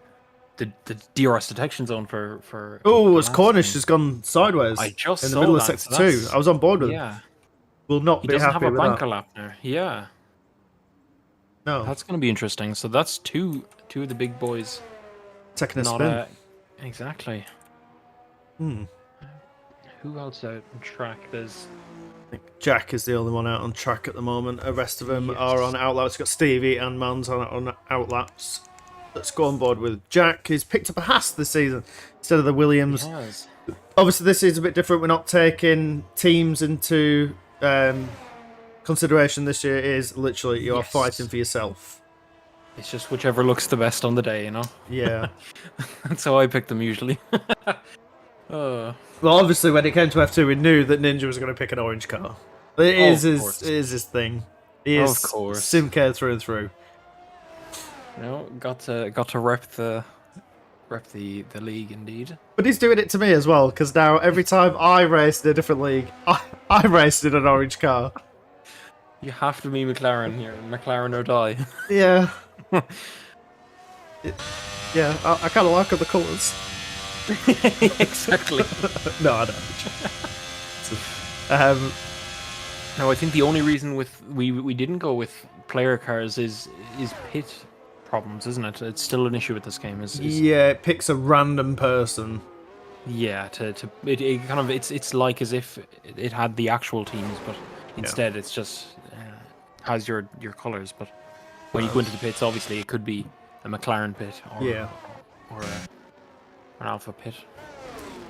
the DRS detection zone for. Oh, as Cornish has gone sideways. I just in the saw middle of that, sector 2. I was on board with him. Yeah, Will not he be doesn't happy have a with banker that. lap now. Yeah, No, that's going to be interesting. So that's two of the big boys. taking a spin. Exactly. Who else out on track? There's. I think Jack is the only one out on track at the moment. The rest of them are on outlaps. Got Stevie and Mans on outlaps. Let's go on board with Jack, who's picked up a Haas this season instead of the Williams. He has. Obviously, this is a bit different. We're not taking teams into consideration this year. It is literally you are fighting for yourself. It's just whichever looks the best on the day, you know? Yeah. That's how I pick them usually. Well, obviously, when it came to F2, we knew that Ninja was going to pick an orange car. It is his thing. He is Of course. Simcade through and through. You know, got to rep the league indeed. But he's doing it to me as well, because now every time I race in a different league, I raced in an orange car. You have to be McLaren here, McLaren or die. Yeah. I kind of like the colours. Exactly. No, I don't. No, I think the only reason we didn't go with player cars is pit problems, isn't it? It's still an issue with this game. Yeah, it picks a random person. Yeah, it kind of it's like as if it had the actual teams, but instead it's just has your colours. But when you go into the pits, obviously it could be a McLaren pit or an Alpha pit.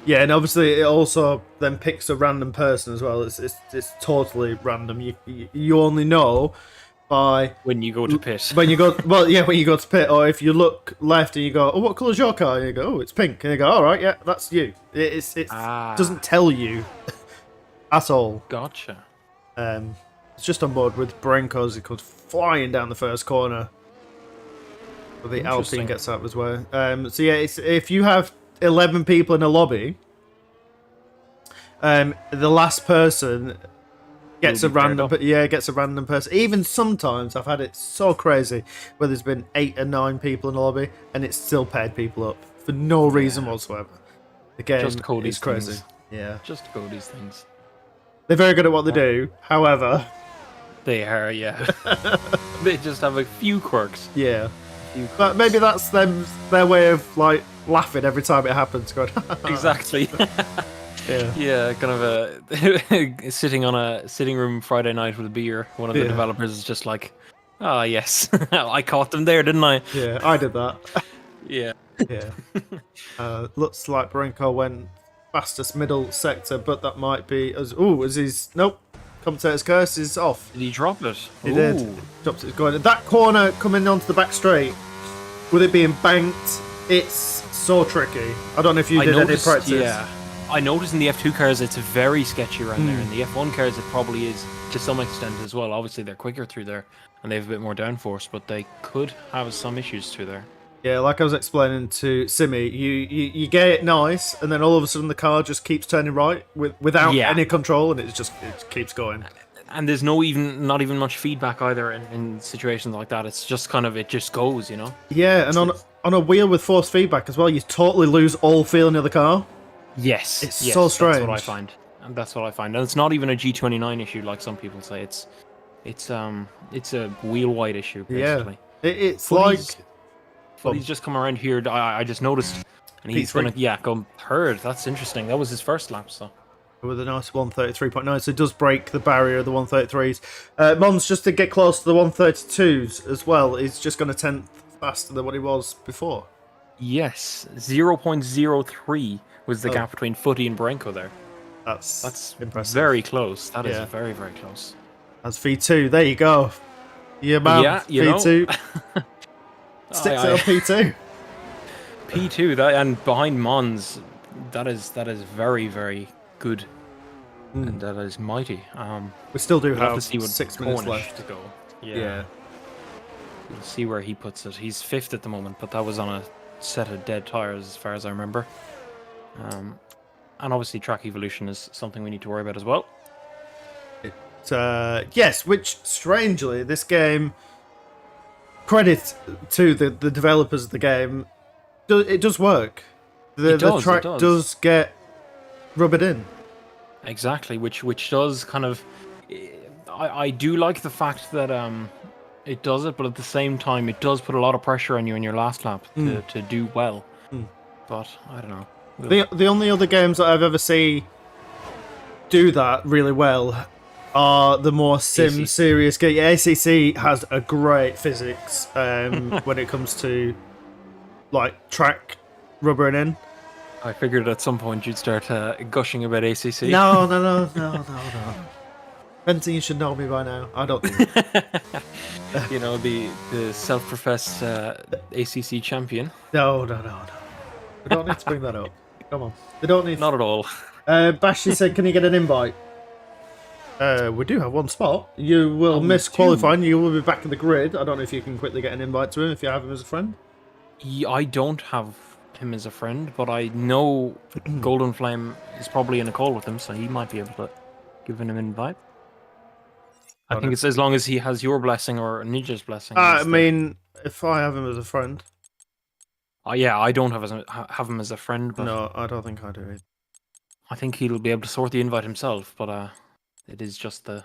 Yeah, and obviously it also then picks a random person as well. It's totally random. You only know by when you go to pit. When you go to pit, or if you look left and you go, "Oh, what colour's your car?" And you go, "Oh, it's pink." And you go, "All right, yeah, that's you." It doesn't tell you at all. Gotcha. It's just on board with Brenko as he comes flying down the first corner. But the Alpine gets out of his way. So yeah, if you have 11 people in a lobby, the last person gets a random, gets a random person. Even sometimes I've had it so crazy where there's been 8 or 9 people in a lobby and it's still paired people up for no reason whatsoever. The game just Cody's is crazy. Things. Yeah, just Cody's things. They're very good at what they do. However, they are, yeah. They just have a few quirks. Yeah, but maybe that's their way of like laughing every time it happens. Going exactly. Yeah, kind of a sitting on a sitting room Friday night with a beer. One of the developers is just like, "Oh yes, I caught them there, didn't I?" Yeah, I did that. Yeah. Looks like Brenko went fastest middle sector, but that might be as his commentator's curse is off. Did he drop it? He did. Dropped it. Going that corner coming onto the back straight with it being banked. It's so tricky. I don't know if you did any practice. Yeah. I noticed in the F2 cars it's very sketchy around there. In the F1 cars it probably is to some extent as well. Obviously they're quicker through there and they have a bit more downforce, but they could have some issues through there. Yeah, like I was explaining to Simi, you get it nice, and then all of a sudden the car just keeps turning right without any control, and it keeps going. And there's not even much feedback either in situations like that. It's just kind of it just goes, you know. Yeah, and on a wheel with force feedback as well, you totally lose all feeling of the car. Yes, it's so strange. That's what I find, and that's what I find. And it's not even a G29 issue like some people say. It's a wheel wide issue basically. Yeah, it's like. But he's just come around here. I just noticed, and he's gonna go third. That's interesting. That was his first lap, so. With a nice 133.9, so it does break the barrier of the 133s. Mons, just to get close to the 132s as well, is just going to 10th faster than what he was before. Yes, 0.03 was the gap between Footy and Brenko there. That's impressive. Very close. That is very, very close. That's V2. There you go. Yeah, man. Yeah, V2. Sticks it on P2. P2, that, and behind Mons, that is very, very good. And that is mighty. We still do we'll have to see what 6 minutes left to go. Yeah. We'll see where he puts it. He's 5th at the moment, but that was on a set of dead tires as far as I remember. And obviously track evolution is something we need to worry about as well. Yes, which strangely, this game, credit to the developers of the game, it does work. The track does get rubbered in. Exactly, which does kind of. I do like the fact that it does it, but at the same time, it does put a lot of pressure on you in your last lap to do well. But I don't know. The only other games that I've ever seen do that really well are the more serious games. ACC has a great physics when it comes to like track rubbering in. I figured at some point you'd start gushing about ACC. No. Benton, you should know me by now. I don't think. You know, the self-professed ACC champion. No. We don't need to bring that up. Come on. They don't need. Not at all. Bashy said, "Can you get an invite?" We do have one spot. You will miss qualifying. You will be back in the grid. I don't know if you can quickly get an invite to him if you have him as a friend. I don't have him as a friend, but I know Golden Flame is probably in a call with him, so he might be able to give him an invite. I think it's as long as he has your blessing or Ninja's blessing. I mean, if I have him as a friend. Yeah, I don't have him as a friend. But no, I don't think I do either. I think he'll be able to sort the invite himself, but it is just the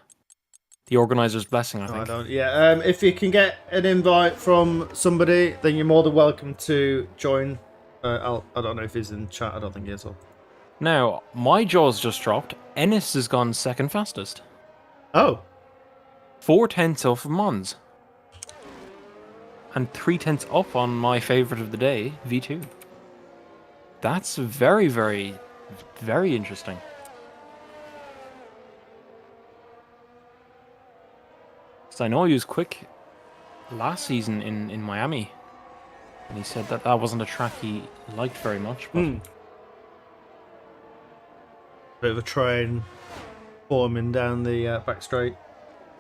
organizer's blessing, I think. I don't. Yeah, if you can get an invite from somebody, then you're more than welcome to join. I don't know if he's in chat. I don't think he is. Now, my jaws just dropped. Ennis has gone second fastest. Oh. 4/10 off of Mons. And 3/10 up on my favourite of the day, V2. That's very, very, very interesting. Because I know he was quick last season in Miami. And he said that wasn't a track he liked very much. But bit of a train forming down the back straight.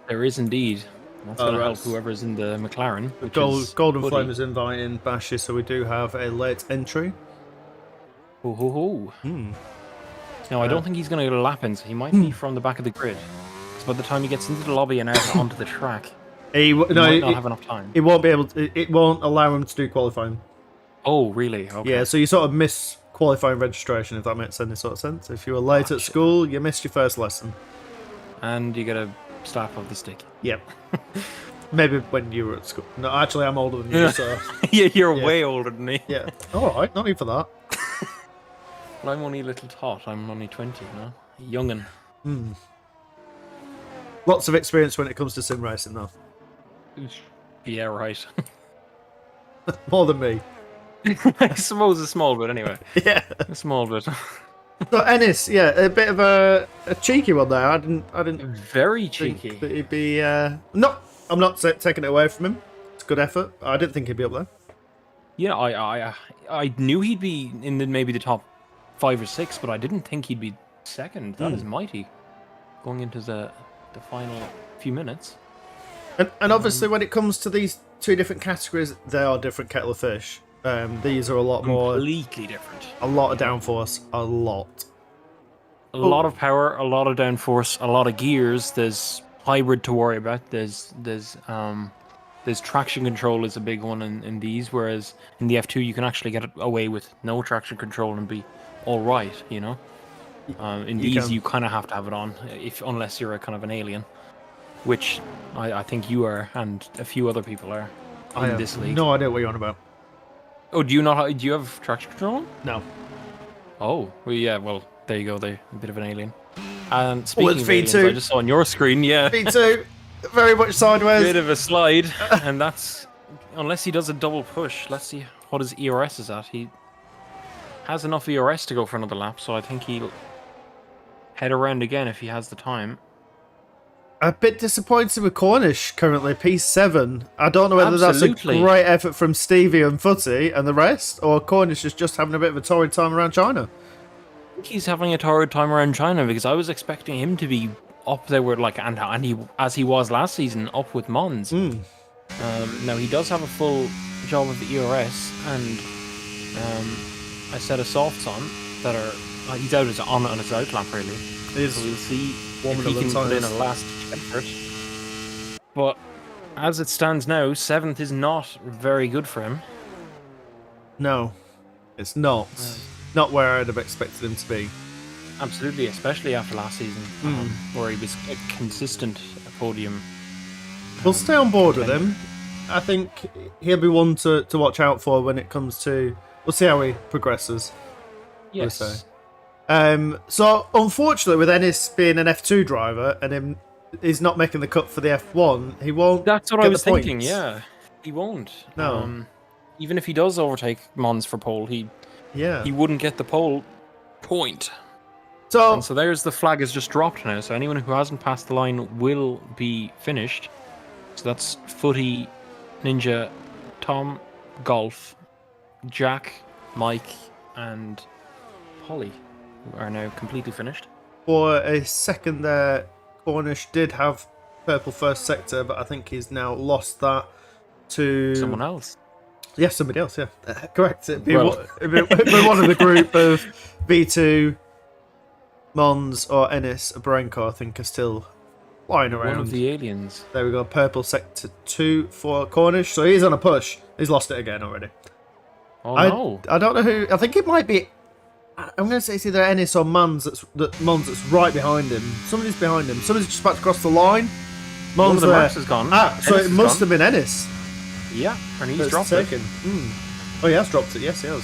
There is indeed. That's going to help right. whoever's in the McLaren. Which is Golden Woody. Flame is inviting Bashi, so we do have a late entry. Ho ho ho. No, I don't think he's going to get a lap in, so he might be from the back of the grid. Because by the time he gets into the lobby and out onto the track, he might not have enough time. It won't be able to, it won't allow him to do qualifying. Oh, really? Okay. Yeah, so you sort of miss qualifying registration, if that makes any sort of sense. If you were late at school, you missed your first lesson. And you get a slap of the stick. Yep. Maybe when you were at school. No, actually, I'm older than you, so... Yeah, you're way older than me. Yeah. Alright, not even for that. Well, I'm only a little tot. I'm only 20, you know? Young'un. Lots of experience when it comes to sim racing, though. Yeah, right. More than me. I suppose a small bit, anyway. Yeah. A small bit. So Ennis, yeah, a bit of a cheeky one there. I didn't Very think cheeky. that he'd be. No, I'm not taking it away from him. It's a good effort. I didn't think he'd be up there. Yeah, I knew he'd be in maybe the top 5 or 6, but I didn't think he'd be second. That is mighty. Going into the final few minutes. And obviously, when it comes to these two different categories, they are different kettle of fish. These are a lot more, Completely different. a lot of downforce, a lot. A lot of power, a lot of downforce, a lot of gears. There's hybrid to worry about. There's traction control is a big one in these, whereas in the F2 you can actually get away with no traction control and be all right, you know. In these you kind of have to have it on, unless you're a kind of an alien, which I think you are, and a few other people are in this league. No idea what you're on about. Oh, do you not? Do you have traction control? No. Oh, well, yeah. Well, there you go. They're a bit of an alien. And speaking of aliens, V2. I just saw on your screen, yeah, V2, very much sideways. bit of a slide, and that's unless he does a double push. Let's see what his ERS is at. He has enough ERS to go for another lap, so I think he'll head around again if he has the time. A bit disappointed with Cornish currently, P7. I don't know whether Absolutely. that's a great effort from Stevie and Footy and the rest, or Cornish is just having a bit of a torrid time around China. I think he's having a torrid time around China because I was expecting him to be up there with and he as he was last season, up with Mons. Now he does have a full job of the ERS and a set of softs on that are he's out on his out lap really. So we'll see if he can put in a last effort. But as it stands now, 7th is not very good for him. No, it's not. Not where I'd have expected him to be. Absolutely, especially after last season, where he was a consistent podium. We'll stay on board with him. I think he'll be one to watch out for when it comes to... We'll see how he progresses. Yes. We'll say. So, unfortunately, with Ennis being an F2 driver and he's not making the cut for the F1, he won't. That's what get I was the points. thinking. Yeah, he won't. No. Even if he does overtake Mons for pole, he wouldn't get the pole point. So there's the flag is just dropped now. So anyone who hasn't passed the line will be finished. So that's Footy, Ninja, Tom, Golf, Jack, Mike, and Polly are now completely finished. For a second there, Cornish did have purple first sector, but I think he's now lost that to someone else. Yes, somebody else. Yeah, correct. It'd be one of the group of V2, Mons, or Ennis, Brenko. I think are still flying around. One of the aliens. There we go. Purple sector 2 for Cornish. So he's on a push. He's lost it again already. Oh no! I don't know who. I think it might be. I'm going to say it's either Ennis or Mons that's right behind him. Somebody's behind him. Somebody's just about to cross the line. Mons One of the marks is gone. So it must have been Ennis. Yeah, and he's That's dropped taken. it. Oh, he has dropped it. Yes, he has.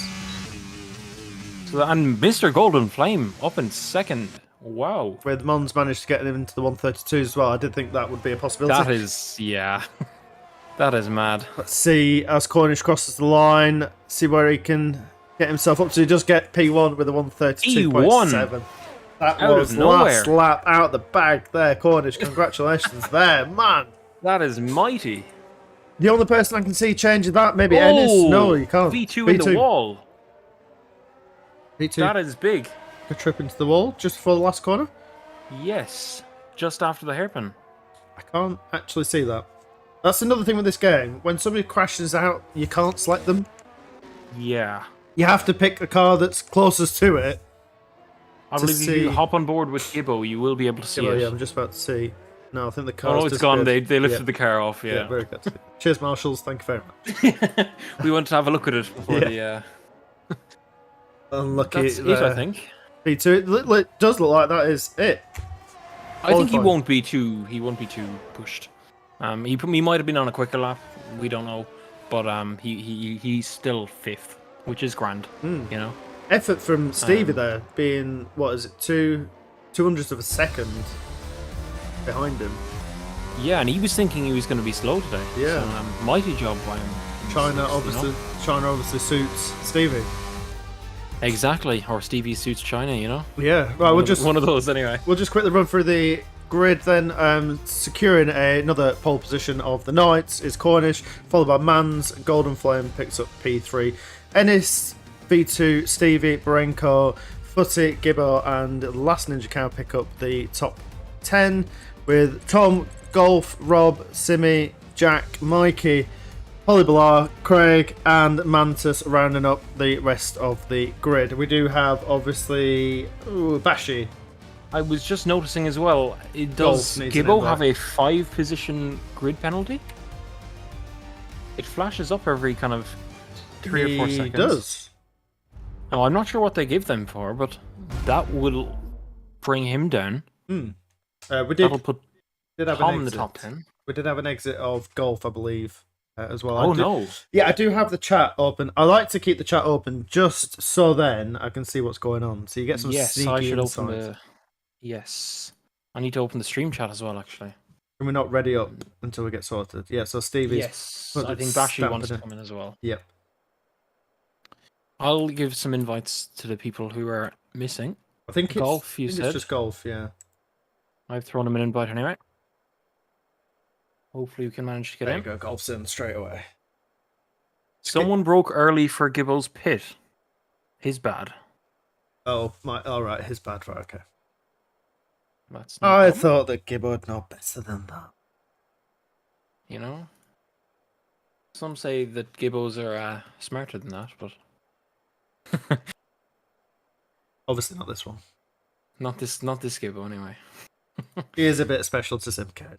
So, and Mr. Golden Flame up in second. Wow. With Mons managed to get him into the 132 as well. I did think that would be a possibility. That is, yeah. That is mad. Let's see as Cornish crosses the line. See where he can get himself up to. He does get P1 with a 132.7. That Out was of nowhere. last lap out the bag there, Cornish. Congratulations there, man. That is mighty. The only person I can see changing that, maybe Ennis. No, you can't. V2 in the wall. V2. That is big. A trip into the wall just before the last corner. Yes. Just after the hairpin. I can't actually see that. That's another thing with this game. When somebody crashes out, you can't select them. Yeah. You have to pick a car that's closest to it. I believe if you hop on board with Gibbo, you will be able to see it. Yeah, I'm just about to see. No, I think the car. Oh, no, it's gone. They lifted the car off. Yeah. Very good. Cheers, marshals. Thank you very much. We wanted to have a look at it before the. Unlucky. That's it, I think. B2. It does look like that is it. I think he won't be too pushed. He might have been on a quicker lap. We don't know, but he's still 5th, which is grand. You know. Effort from Stevie there, being what is it, 200ths of a second behind him. Yeah, and he was thinking he was going to be slow today. Yeah, so, mighty job by him. China obviously suits Stevie. Exactly, or Stevie suits China, you know. Yeah, right. One of those anyway. We'll just quickly run through the grid then. Securing another pole position of the Knights is Cornish, followed by Mans. Golden Flame picks up P3. Ennis V2, Stevie, Barenko, Footy, Gibbo, and Last Ninja Cow pick up the top 10, with Tom, Golf, Rob, Simi, Jack, Mikey, Holly Ballar, Craig, and Mantis rounding up the rest of the grid. We do have, obviously, Bashi. I was just noticing as well, does Gibbo have a 5-position grid penalty? It flashes up every kind of 3 or 4 seconds. He does. Now, I'm not sure what they give them for, but that will bring him down. That'll put Tom in the top 10. We did have an exit of Golf, I believe, as well. Oh, no. Yeah, I do have the chat open. I like to keep the chat open just so then I can see what's going on. So you get some sneaky insight. Yes. I need to open the stream chat as well, actually. And we're not ready up until we get sorted. Yeah, so Stevie's... Yes, I think Bashi wants to come in as well. Yep. I'll give some invites to the people who are missing. I think Golf, it's just Golf, yeah. I've thrown him an invite anyway. Hopefully we can manage to get in. There you go, Golf's in straight away. Someone broke early for Gibbo's pit. His bad. Oh, alright, his bad, right, okay. That's I thought that Gibbo would know better than that. You know? Some say that Gibbos are smarter than that, but... Obviously not this one. Not this Gibbo, anyway. He is a bit special to Simcade.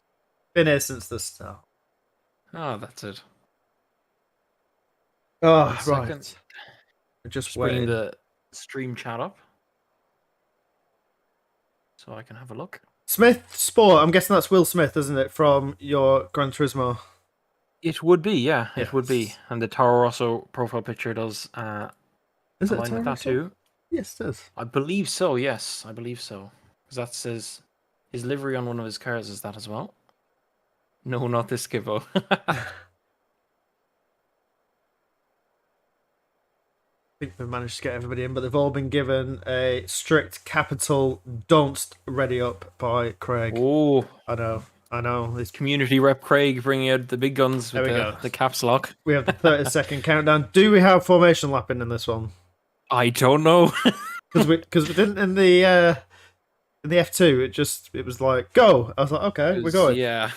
Been here since the start. Oh, that's it. Oh, right. Just bring the stream chat up. So I can have a look. Smith Sport, I'm guessing that's Will Smith, isn't it, from your Gran Turismo? It would be, yeah, it would be. And the Toro Rosso profile picture does is it align with that too. Yes, it does. I believe so, yes, I believe so. Because that says his livery on one of his cars is that as well. No, not this Gibbo. I think we've managed to get everybody in, but they've all been given a strict capital don't ready up by Craig. Oh, I know. This community rep Craig bringing out the big guns with the caps lock. We have the 30-second countdown. Do we have formation lapping in this one? I don't know. Because we didn't in the F2. It was like go. I was like, okay, we're going. Yeah.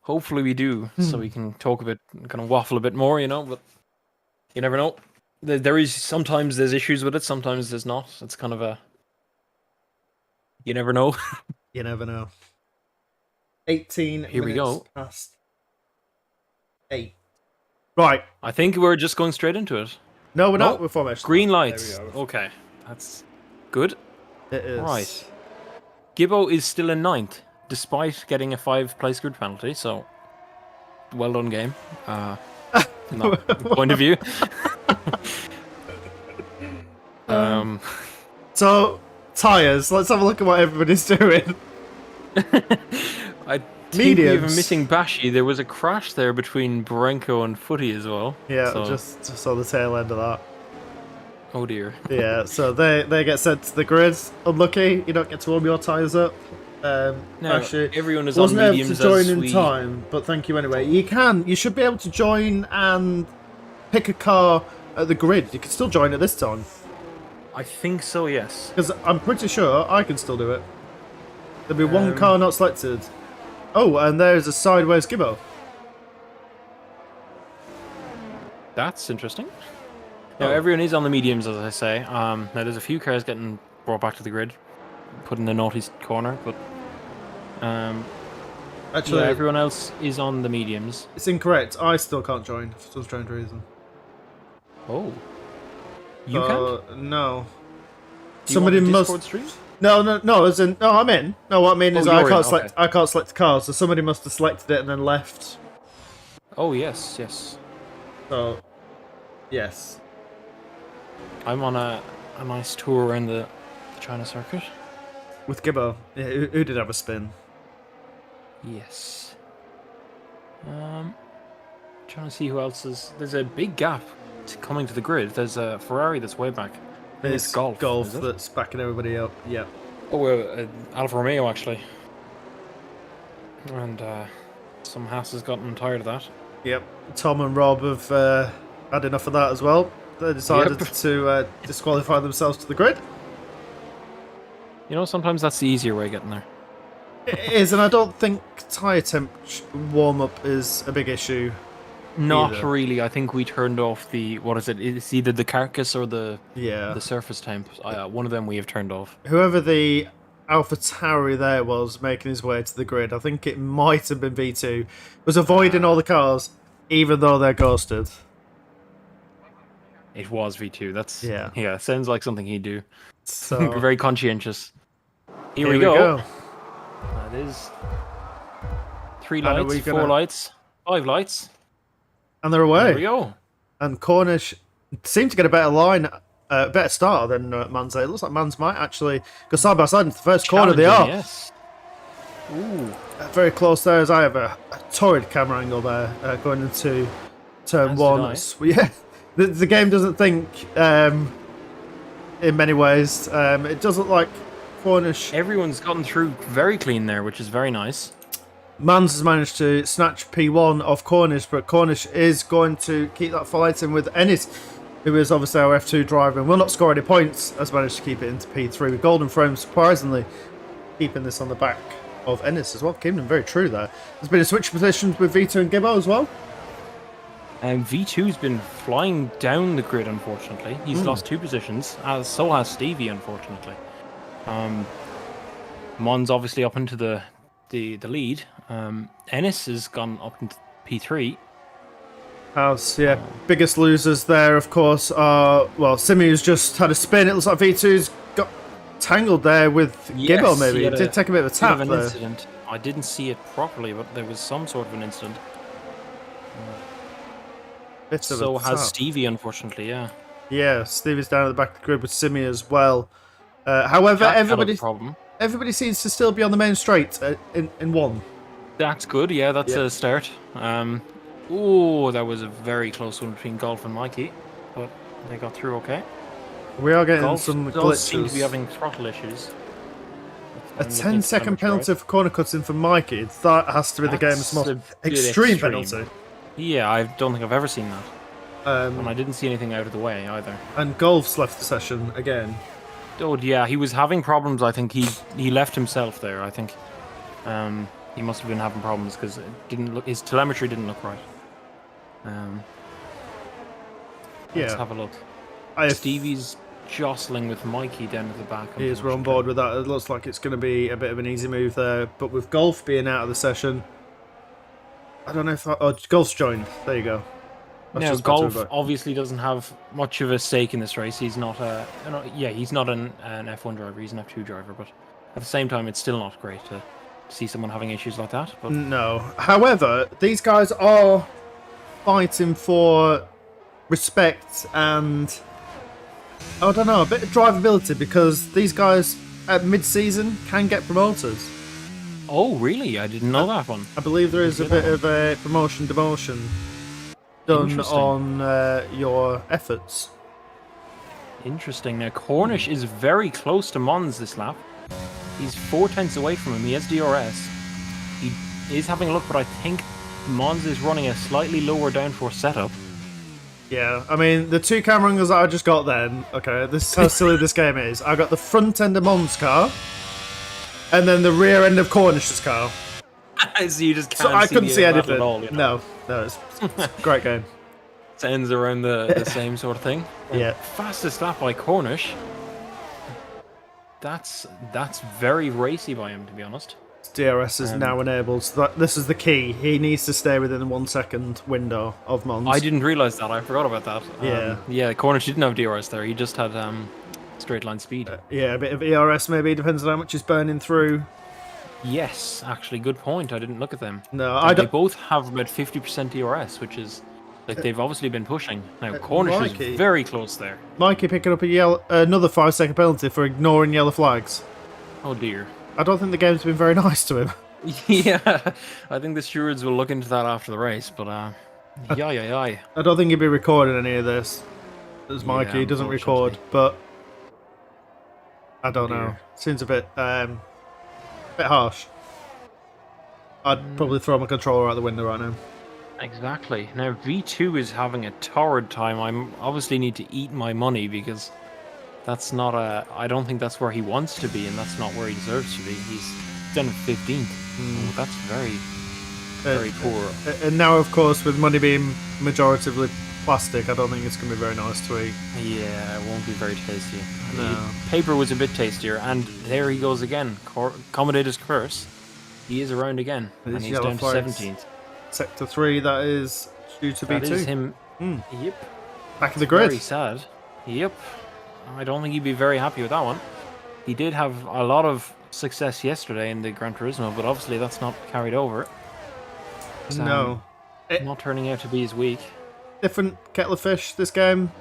Hopefully we do, so we can talk a bit, kind of waffle a bit more, you know. But you never know. Sometimes there's issues with it, sometimes there's not. It's kind of you never know. You never know. 18 Here we go. Past 8. Right. I think we're just going straight into it. No, we're not. We're formation. Green lights. Okay. That's good. It is. Right. Gibbo is still in 9th, despite getting a 5-place grid penalty, so well done game. From that point of view. So, tyres. Let's have a look at what everybody's doing. I think even missing Bashi, there was a crash there between Barenko and Footy as well. Yeah, so. just saw the tail end of that. Oh dear. Yeah, so they get sent to the grid. Unlucky, you don't get to warm your tyres up. No, Bashi everyone is wasn't on able mediums to join in time, but thank you anyway. You should be able to join and pick a car at the grid. You can still join at this time. I think so, yes. Because I'm pretty sure I can still do it. There'll be one car not selected. Oh, and there's a sideways Gibbo. That's interesting. Now, everyone is on the mediums, as I say. Now, there's a few cars getting brought back to the grid, put in the northeast corner, but Actually, everyone else is on the mediums. it's incorrect. I still can't join for some strange reason. Oh. You can't? No. Do you Somebody want the must. Discord stream? No. As in, no, I'm in. No, what I mean is Oh, I you're can't in, select. okay. I can't select the cars, so somebody must have selected it and then left. Oh, yes. So, yes. I'm on a nice tour around the China circuit. With Gibbo, yeah, who did have a spin? Yes. Trying to see who else is. There's a big gap coming to the grid. There's a Ferrari that's way back. It's Golf is it? that's backing everybody up. Yeah. Oh, Alfa Romeo actually. And some Haas has gotten tired of that. Yep. Tom and Rob have had enough of that as well. They decided to disqualify themselves to the grid. You know, sometimes that's the easier way of getting there. It is, and I don't think tyre temp warm-up is a big issue. Not either. really. I think we turned off the, what is it? It's either the carcass or the Yeah. surface temp. One of them we have turned off. Whoever the Alpha Tauri there was making his way to the grid, I think it might have been V2, was avoiding all the cars, even though they're ghosted. It was V2. That's Yeah. Sounds like something he'd do. So Very conscientious. Here here we go. That is 3 And are lights, we 4 gonna- lights, 5 lights. And they're There we away. go. And Cornish seemed to get a better line, better start than Man's. It looks like Man's might actually go side by side into the first corner. They are. Challenging, yes. Ooh. Very close there, as I have a torrid camera angle there going into turn As one. did I. Yeah, the game doesn't think in many ways. It does look like Cornish. Everyone's gotten through very clean there, which is very nice. Mans has managed to snatch P1 off Cornish, but Cornish is going to keep that fight in with Ennis, who is obviously our F2 driver and will not score any points, has managed to keep it into P3 with Golden Frame, surprisingly keeping this on the back of Ennis as well. Keeping them very true there. There's been a switch of positions with Vito and Gibbo as well. And V2's been flying down the grid, unfortunately. He's lost 2 positions, as so has Stevie, unfortunately. Mon's obviously up into the lead. Ennis has gone up into P3. Biggest losers there, of course, are, well, Simiu's just had a spin. It looks like V2's got tangled there with Gibbo, maybe. It did take a bit of a tap there. Incident. I didn't see it properly, but there was some sort of an incident. So has Stevie, unfortunately, yeah. Yeah, Stevie's down at the back of the grid with Simi as well. However, everybody seems to still be on the main straight in one. That's good, yeah, that's a start. Oh, that was a very close one between Golf and Mikey, but they got through okay. We are getting Golf some does seem to be glitches. having throttle issues. A 10-second penalty for corner cutting from Mikey. That has to be the game's most extreme penalty. Yeah, I don't think I've ever seen that. And I didn't see anything out of the way either. And Golf's left the session again. Oh yeah, he was having problems. I think he left himself there. I think he must have been having problems because it didn't look. His telemetry didn't look right. Let's have a look. Stevie's jostling with Mikey down at the back. He is on board with that. It looks like it's going to be a bit of an easy move there. But with Golf being out of the session, I don't know if... Golf's joined. There you go. Now, Golf obviously doesn't have much of a stake in this race. He's not he's not an F1 driver. He's an F2 driver. But at the same time, it's still not great to see someone having issues like that. But no. However, these guys are fighting for respect and... I don't know, a bit of drivability, because these guys at mid-season can get promoted. Oh, really? I didn't know that one. I believe there is a bit of a promotion-demotion done on your efforts. Interesting. Now, Cornish is very close to Mons this lap. He's 4 tenths away from him. He has DRS. He is having a look, but I think Mons is running a slightly lower downforce setup. Yeah, I mean, the 2 camera angles that I just got then, okay, this is how silly this game is. I got the front end of Mom's car, and then the rear end of Cornish's car. So you just can't So I couldn't see the battle anything. at all. You know? No, it's a great game. Sounds around the same sort of thing. Yeah. Fastest lap by Cornish. That's very racy by him, to be honest. DRS is now enabled. So this is the key. He needs to stay within the 1 second window of Mons. I didn't realise that. I forgot about that. Yeah. Yeah, Cornish didn't have DRS there. He just had straight line speed. Yeah, a bit of ERS maybe, depends on how much he's burning through. Yes, actually, good point. I didn't look at them. No, I They don't. both have about 50% DRS, which is like they've obviously been pushing. Now Cornish Mikey. is very close there. Mikey picking up another 5 second penalty for ignoring yellow flags. Oh dear. I don't think the game's been very nice to him. Yeah, I think the stewards will look into that after the race, but yeah. I don't think he'd be recording any of this, as Yeah, Mikey doesn't record, unfortunately. but I don't know. Dear. Seems a bit harsh. I'd probably throw my controller out the window right now. Exactly. Now V2 is having a torrid time. I obviously need to eat my money because that's not I don't think that's where he wants to be, and that's not where he deserves to be. He's down at 15th. Oh, that's very poor. And now, of course, with money being majoritively plastic, I don't think it's going to be very nice to eat. Yeah, it won't be very tasty. No. Paper was a bit tastier, and there he goes again. Commentator's curse. He is around again, These and he's yellow down to flags. 17th. Sector 3, that is due to That B2. is him. Mm. Yep. Back of the grid. Very sad. Yep. I don't think he'd be very happy with that one. He did have a lot of success yesterday in the Gran Turismo, but obviously that's not carried over. It's, No. not turning out to be his week. Different kettle of fish, this game.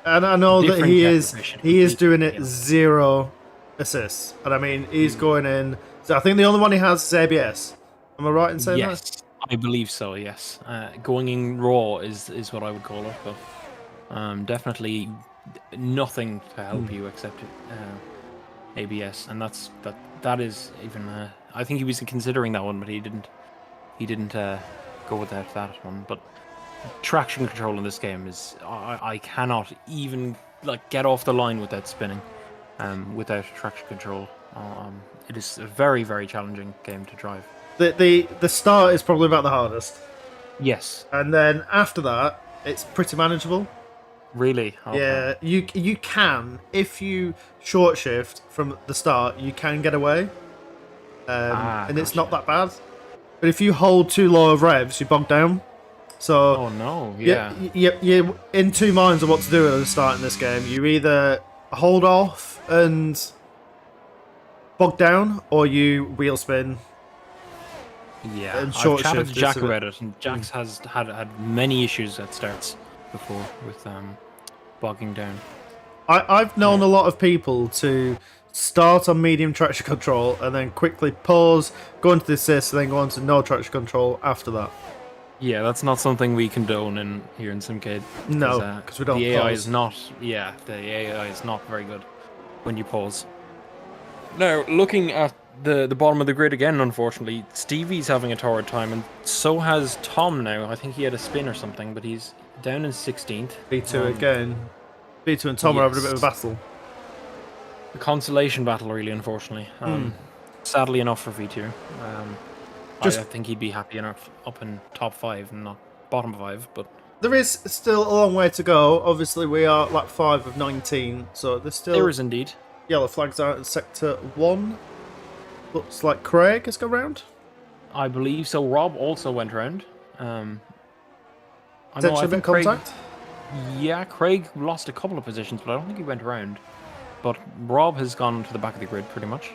And I know that Different he kettle is of fish, he is doing indeed, it yeah. 0 assists. And I mean, he's going in. So I think the only one he has is ABS. Am I right in saying that? Yes, I believe so. Yes, going in raw is what I would call it, but definitely nothing to help you except ABS, and that is even. I think he was considering that one, but he didn't go without that one. But traction control in this game is I cannot even get off the line without spinning, without traction control. It is a very, very challenging game to drive. The start is probably about the hardest. Yes, And then after that, it's pretty manageable. really. Okay. Yeah, you can, if you short shift from the start, you can get away. And it's not that bad. But if you hold too low of revs, you bog down. So Oh no! Yeah. you're in two minds of what to do at the start in this game. You either hold off and bog down, or you wheel spin. Yeah, and I've short chatted to shift Jack is a bit- about it, and Jack's has had many issues at starts before with bogging down. I've known a lot of people to start on medium traction control and then quickly pause, go into the assist, and then go on to no traction control after that. Yeah, that's not something we condone here in Simcade. No, 'cause we don't The AI pause. is not. Yeah, the AI is not very good when you pause. Now, looking at the bottom of the grid again, unfortunately, Stevie's having a torrid time, and so has Tom now. I think he had a spin or something, but he's down in 16th. B2 again. B2 and Tom are having a bit of a battle. A consolation battle, really, unfortunately. Sadly enough for V2. I think he'd be happy enough up in top 5 and not bottom 5, but There is still a long way to go. Obviously, we are lap 5 of 19, so there's still there is indeed. yellow flags out in sector 1. Looks like Craig has gone round. I believe so. Rob also went round. I Potentially a bit of Craig, contact. yeah, Craig lost a couple of positions, but I don't think he went around. But Rob has gone to the back of the grid pretty much,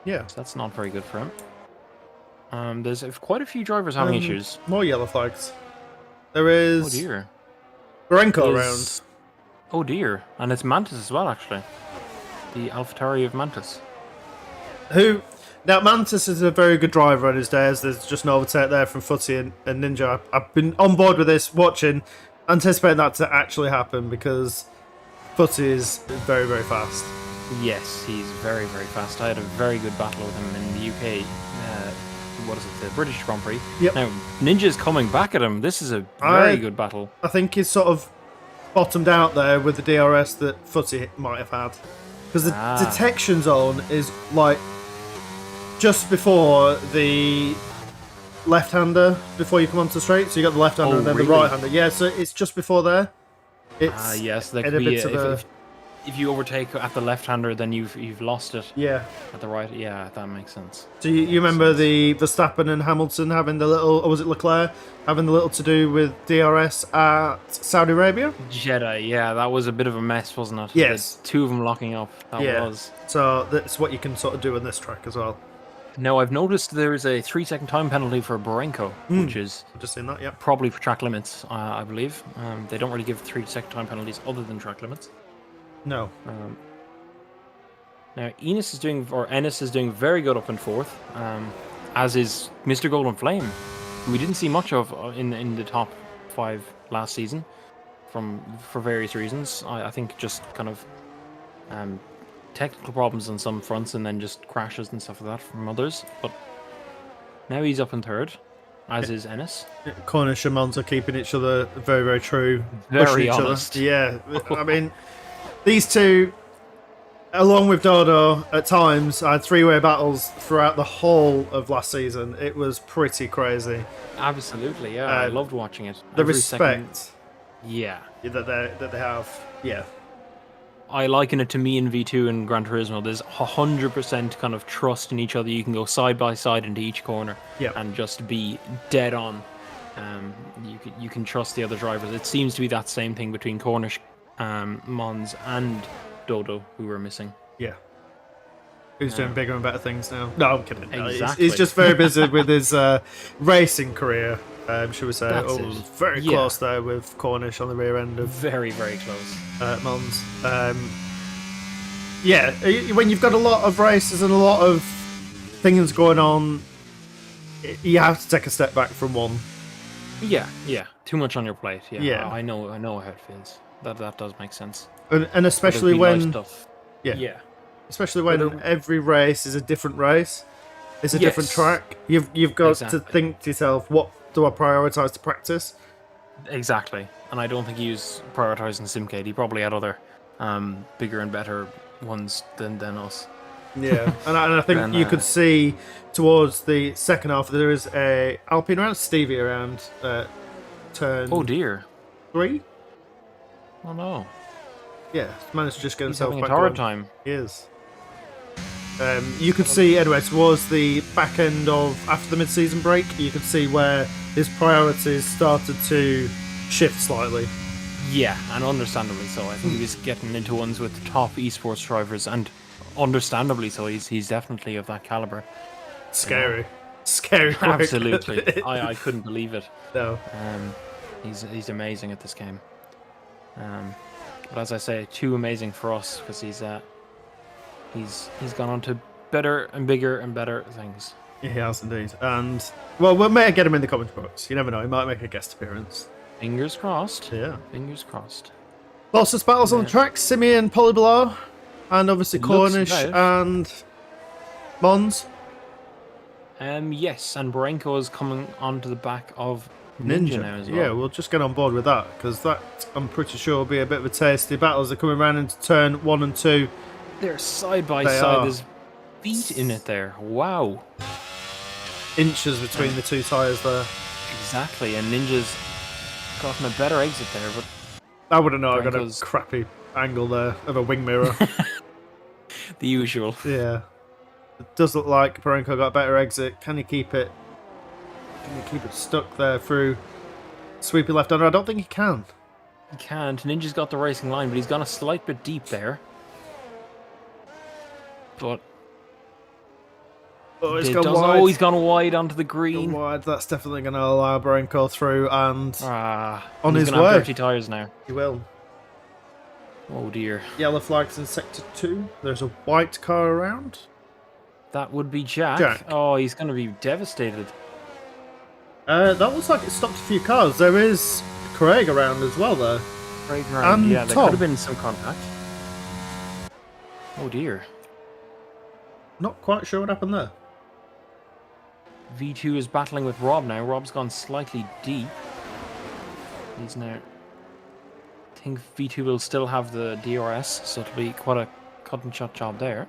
Yeah. so that's not very good for him. There's quite a few drivers having issues. More yellow flags. There Oh is dear. Barenko around. There's- Oh dear, and it's Mantis as well, actually. The AlphaTauri of Mantis. Who now Mantis is a very good driver on his days. There's just an overtake there from Footy and Ninja. I've been on board with this, watching, anticipating that to actually happen because Footy is very, very fast. Yes, he's very, very fast. I had a very good battle with him in the UK. What is it? The British Grand Prix. Yep. Now, Ninja's coming back at him. This is a very I- good battle. I think he's sort of bottomed out there with the DRS that Footy might have had. Because the detection zone is like just before the left-hander before you come onto the straight. So you got the left-hander and then really? the right-hander. Yeah, so it's just before there. It's Yes, there in could a be bit of a... if you overtake at the left-hander, then you've lost it. Yeah. At the right, yeah, that makes sense. So you remember the Verstappen and Hamilton having the little, or was it Leclerc having the little to do with DRS at Saudi Arabia? Jeddah, yeah, that was a bit of a mess, wasn't it? Yes. The two of them locking up. That was. So that's what you can sort of do on this track as well. Now I've noticed there is a 3-second time penalty for Barenko, which is I've just seen that. Yeah. probably for track limits, I believe. They don't really give 3-second time penalties other than track limits. No. Now Ennis is doing very good up and forth, as is Mr. Golden Flame, who we didn't see much of in the top 5 last season, for various reasons. I think just kind of technical problems on some fronts and then just crashes and stuff like that from others. But now he's up in third, as is Ennis. Cornish and Mons are keeping each other very, very true. Very pushing each honest. Other. Yeah. I mean, these two, along with Dodo, at times had three-way battles throughout the whole of last season. It was pretty crazy. Absolutely, yeah. I loved watching it. The Every respect second, yeah. that they have. Yeah. I liken it to me in V2 and Gran Turismo. There's 100% kind of trust in each other. You can go side by side into each corner and just be dead on. You can trust the other drivers. It seems to be that same thing between Cornish, Mons, and Dodo, who we're missing. Yeah. Who's doing bigger and better things now? No, I'm kidding. No, Exactly. he's just very busy with his racing career, should we say. That's Oh, it. very Yeah. close there with Cornish on the rear end of Very, very close. Mons. Yeah, when you've got a lot of races and a lot of things going on, you have to take a step back from one. Yeah. Too much on your plate. Yeah. Yeah. I know how it feels. That does make sense. And especially There'll be when... nice stuff. Yeah. Especially when every race is a different race. It's a different Yes. track. You've got Exactly. to think to yourself, what do I prioritise to practice? Exactly. And I don't think he was prioritising Simcade. He probably had other bigger and better ones than us. Yeah, and I think And, you could see towards the second half there is a Alpine around, Stevie around turn Oh dear. 3. Oh no. Yeah, managed to just get He's himself having a back torrid on. time. He is. You could see anyway towards the back end of after the mid-season break, you could see where his priorities started to shift slightly. Yeah, and understandably so. I think he was getting into ones with the top esports drivers, and understandably so. He's definitely of that caliber. Scary, scary. quick. Absolutely. I couldn't believe it. No. He's amazing at this game. But as I say, too amazing for us because he's gone on to better and bigger and better things. He has indeed, and well, we may get him in the comment box. You never know; he might make a guest appearance. Fingers crossed. Yeah. Fingers crossed. Closest battles on the track: Simeon, Polybelow, and obviously Looks Cornish about. and Mons. Yes, and Barenko is coming onto the back of Ninja now as well. Yeah, we'll just get on board with that because that I'm pretty sure will be a bit of a tasty battle as they're coming around into turn 1 and 2. They're side by They side. are. There's feet in it there. Wow. Inches between the two tyres there. Exactly, and Ninja's gotten a better exit there, but I wouldn't know. I got a Branko's- crappy angle there of a wing mirror. the usual. Yeah. It does look like Parenko got a better exit. Can he keep it? Can he keep it stuck there through sweepy left hander? I don't think he can. He can't. Ninja's got the racing line, but he's gone a slight bit deep there. But Oh, he's it gone does wide. always gone wide onto the Gone green. wide. That's definitely going to allow Parenko through, and on he's his gonna way. have dirty tires now. He will. Oh dear. Yellow flags in sector 2. There's a white car around. That would be Jack. Jack. Oh, he's going to be devastated. That looks like it stopped a few cars. There is Craig around as well there. Right around. And Yeah, there Tom. could have been some contact. Oh dear. Not quite sure what happened there. V2 is battling with Rob now. Rob's gone slightly deep. He's now... I think V2 will still have the DRS, so it'll be quite a cut and shot job there.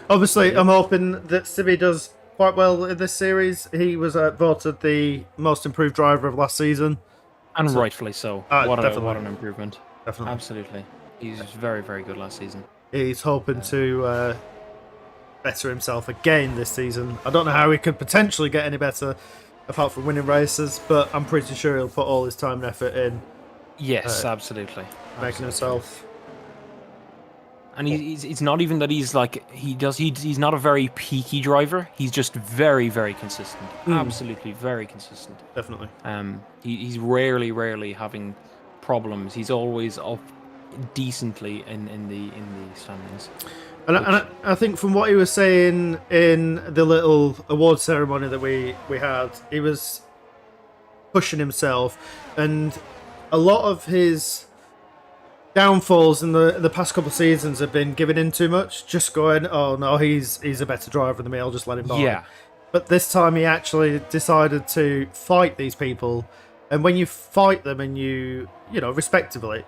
Obviously, I'm hoping that Sibby does quite well in this series. He was voted the most improved driver of last season. And rightfully so. What an improvement. Definitely. Absolutely. He's very, very good last season. He's hoping to better himself again this season. I don't know how he could potentially get any better apart from winning races, but I'm pretty sure he'll put all his time and effort in. Yes, absolutely. Making himself. And he's not even that he's like he's not a very peaky driver. He's just very, very consistent. Absolutely very consistent. Definitely. He's rarely having problems. He's always up decently in the standings. And I think from what he was saying in the little award ceremony that we had, he was pushing himself, and a lot of his downfalls in the past couple of seasons have been giving in too much, just going, oh no, he's a better driver than me, I'll just let him by. Yeah. But this time he actually decided to fight these people, and when you fight them and you know, respectably,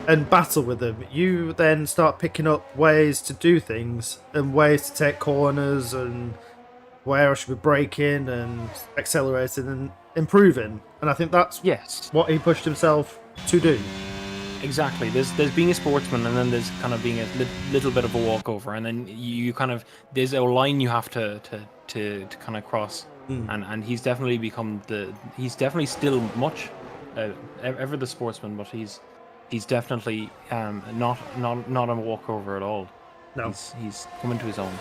and battle with them, you then start picking up ways to do things and ways to take corners and where I should be braking and accelerating and improving. And I think that's what he pushed himself to do. Exactly. There's being a sportsman, and then there's kind of being a little bit of a walkover, and then you kind of there's a line you have to kind of cross. And he's definitely become he's definitely still much ever the sportsman, but he's definitely not a walkover at all. No, he's coming to his own.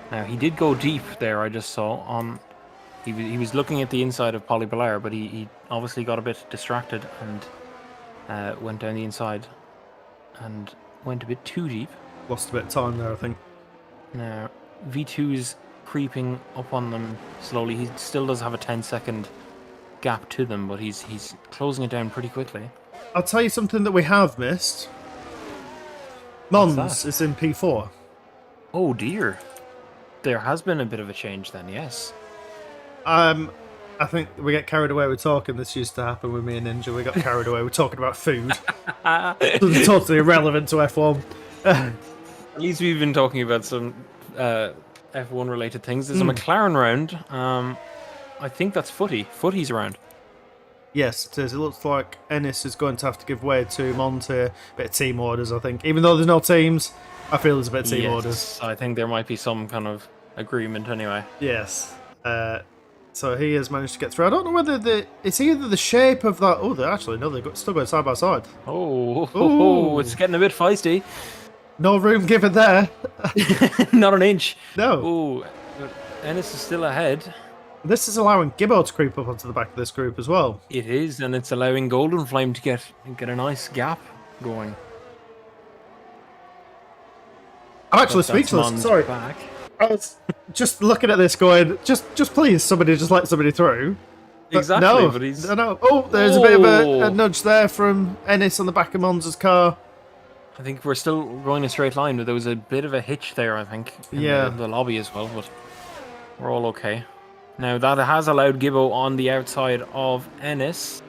Now he did go deep there. I just saw on. He was looking at the inside of Polly Belair, but he obviously got a bit distracted and went down the inside and went a bit too deep. Lost a bit of time there, I think. Now V2's creeping up on them slowly. He still does have a 10-second gap to them, but he's closing it down pretty quickly. I'll tell you something that we have missed. Mons is in P4. Oh dear. There has been a bit of a change then, yes. I think we get carried away with talking. This used to happen with me and Ninja. We got carried away with talking about food. It's totally irrelevant to F1. At least we've been talking about some F1 related things. There's a McLaren round. I think that's Footy's around. Yes, it is. It looks like Ennis is going to have to give way to Monte. Bit of team orders, I think. Even though there's no teams, I feel there's a bit of team orders. I think there might be some kind of agreement anyway. Yes. So he has managed to get through. I don't know whether it's either the shape of that. Oh, they're still going side by side. Oh, it's getting a bit feisty. No room given there. Not an inch. No. Oh, Ennis is still ahead. This is allowing Gibbo to creep up onto the back of this group as well. It is, and it's allowing Golden Flame to get a nice gap going. I'm actually speechless. Sorry. Back. I was just looking at this going, just please, somebody just let somebody through. But exactly, no, but he's... No. Oh, there's a bit of a nudge there from Ennis on the back of Monza's car. I think we're still going a straight line, but there was a bit of a hitch there, I think, in the lobby as well, but we're all okay. Now, that has allowed Gibbo on the outside of Ennis.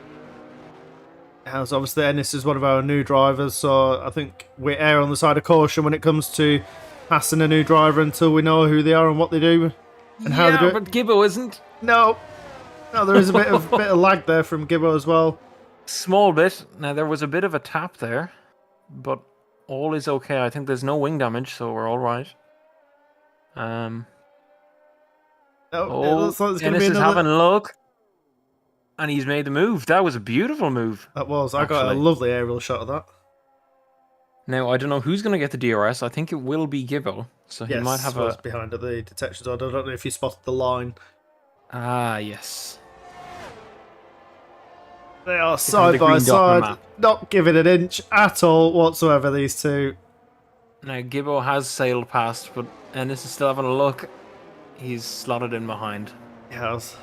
As obviously Ennis is one of our new drivers, so I think we err on the side of caution when it comes to passing a new driver until we know who they are and what they do and how they do it. But Gibbo isn't. No, there is a bit of lag there from Gibbo as well. Small bit. Now, there was a bit of a tap there, but all is okay. I think there's no wing damage, so we're all right. It looks like there's going to be Ennis is another... having a look, and he's made the move. That was a beautiful move. That was. I got a lovely aerial shot of that. Now, I don't know who's going to get the DRS. I think it will be Gibbo, so he might have behind the detection zone. I don't know if you spotted the line. Ah, yes. They are side by side, not giving an inch at all whatsoever, these two. Now, Gibbo has sailed past, but Ennis is still having a look. He's slotted in behind. He has.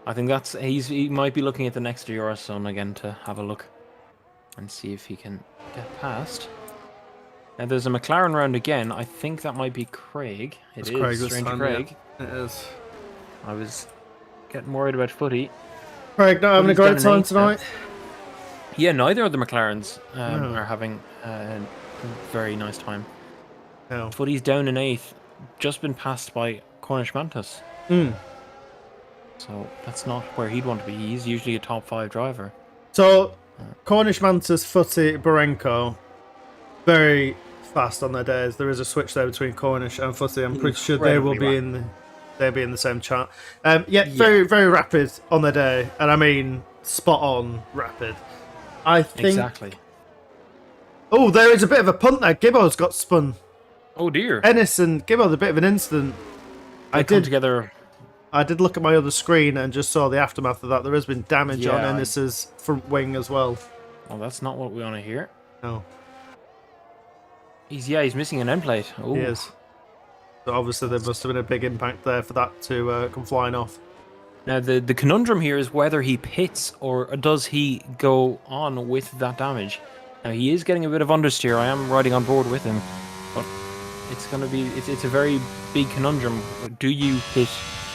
I think he might be looking at the next DRS zone again to have a look and see if he can get past. Now there's a McLaren round again. I think that might be Craig. It is Strange Craig. It is. I was getting worried about Footy. Craig not having a great time tonight. Yeah, neither of the McLarens are having a very nice time. No. Footy's down in 8th. just been passed by Cornish Mantis. So that's not where he'd want to be. He's usually a top 5 driver. So, Cornish Mantis, Footy, Barenko, very fast on their days. There is a switch there between Cornish and Footy. I'm pretty sure they will be they'll be in the same chat. Very, very rapid on their day, and I mean spot on rapid. I think Exactly. Oh, there is a bit of a punt there. Gibbo's got spun. Oh dear. Ennis and Gibbo, a bit of an incident. They come together. I did look at my other screen and just saw the aftermath of that. There has been damage on Yeah, Ennis's front wing as well. Oh, that's not what we want to hear. No, He's missing an end plate. Oh, he is. So obviously there must have been a big impact there for that to come flying off. Now the conundrum here is whether he pits or does he go on with that damage. Now he is getting a bit of understeer. I am riding on board with him, but it's gonna be it's a very big conundrum. Do you pit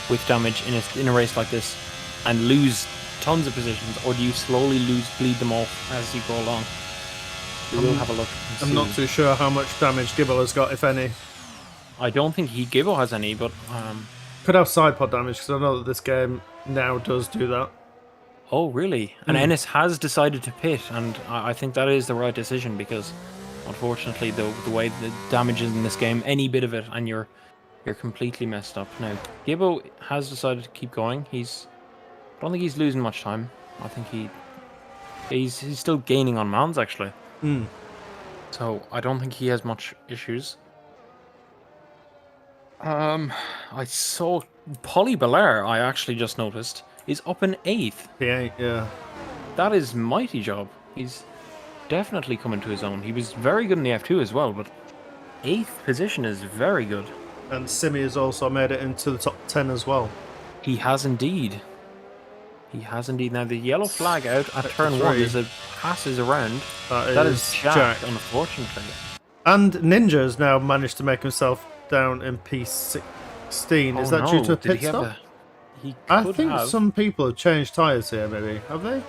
with damage in a race like this and lose tons of positions, or do you slowly bleed them off as you go along? We will have a look. I'm not too sure how much damage Gibbo has got, if any. I don't think Gibbo has any, but Could have side pod damage, because I know that this game now does do that. oh really? And Ennis has decided to pit, and I think that is the right decision, because unfortunately the way the damage is in this game, any bit of it and you're completely messed up. Now Gibbo has decided to keep going. I don't think he's losing much time. I think he's still gaining on Mans actually. So I don't think he has much issues. I saw Polly Belair, I actually just noticed, is up in 8th. Yeah. That is mighty job. He's definitely coming to his own. He was very good in the F2 as well, but 8th position is very good. And Simi has also made it into the top 10 as well. He has indeed. He has indeed. Now the yellow flag out at turn 1 three. is a passes around. That is Jack, unfortunately. And Ninja has now managed to make himself down in P16. Is that due to a pit stop? I think some people have changed tyres here, maybe. Have they?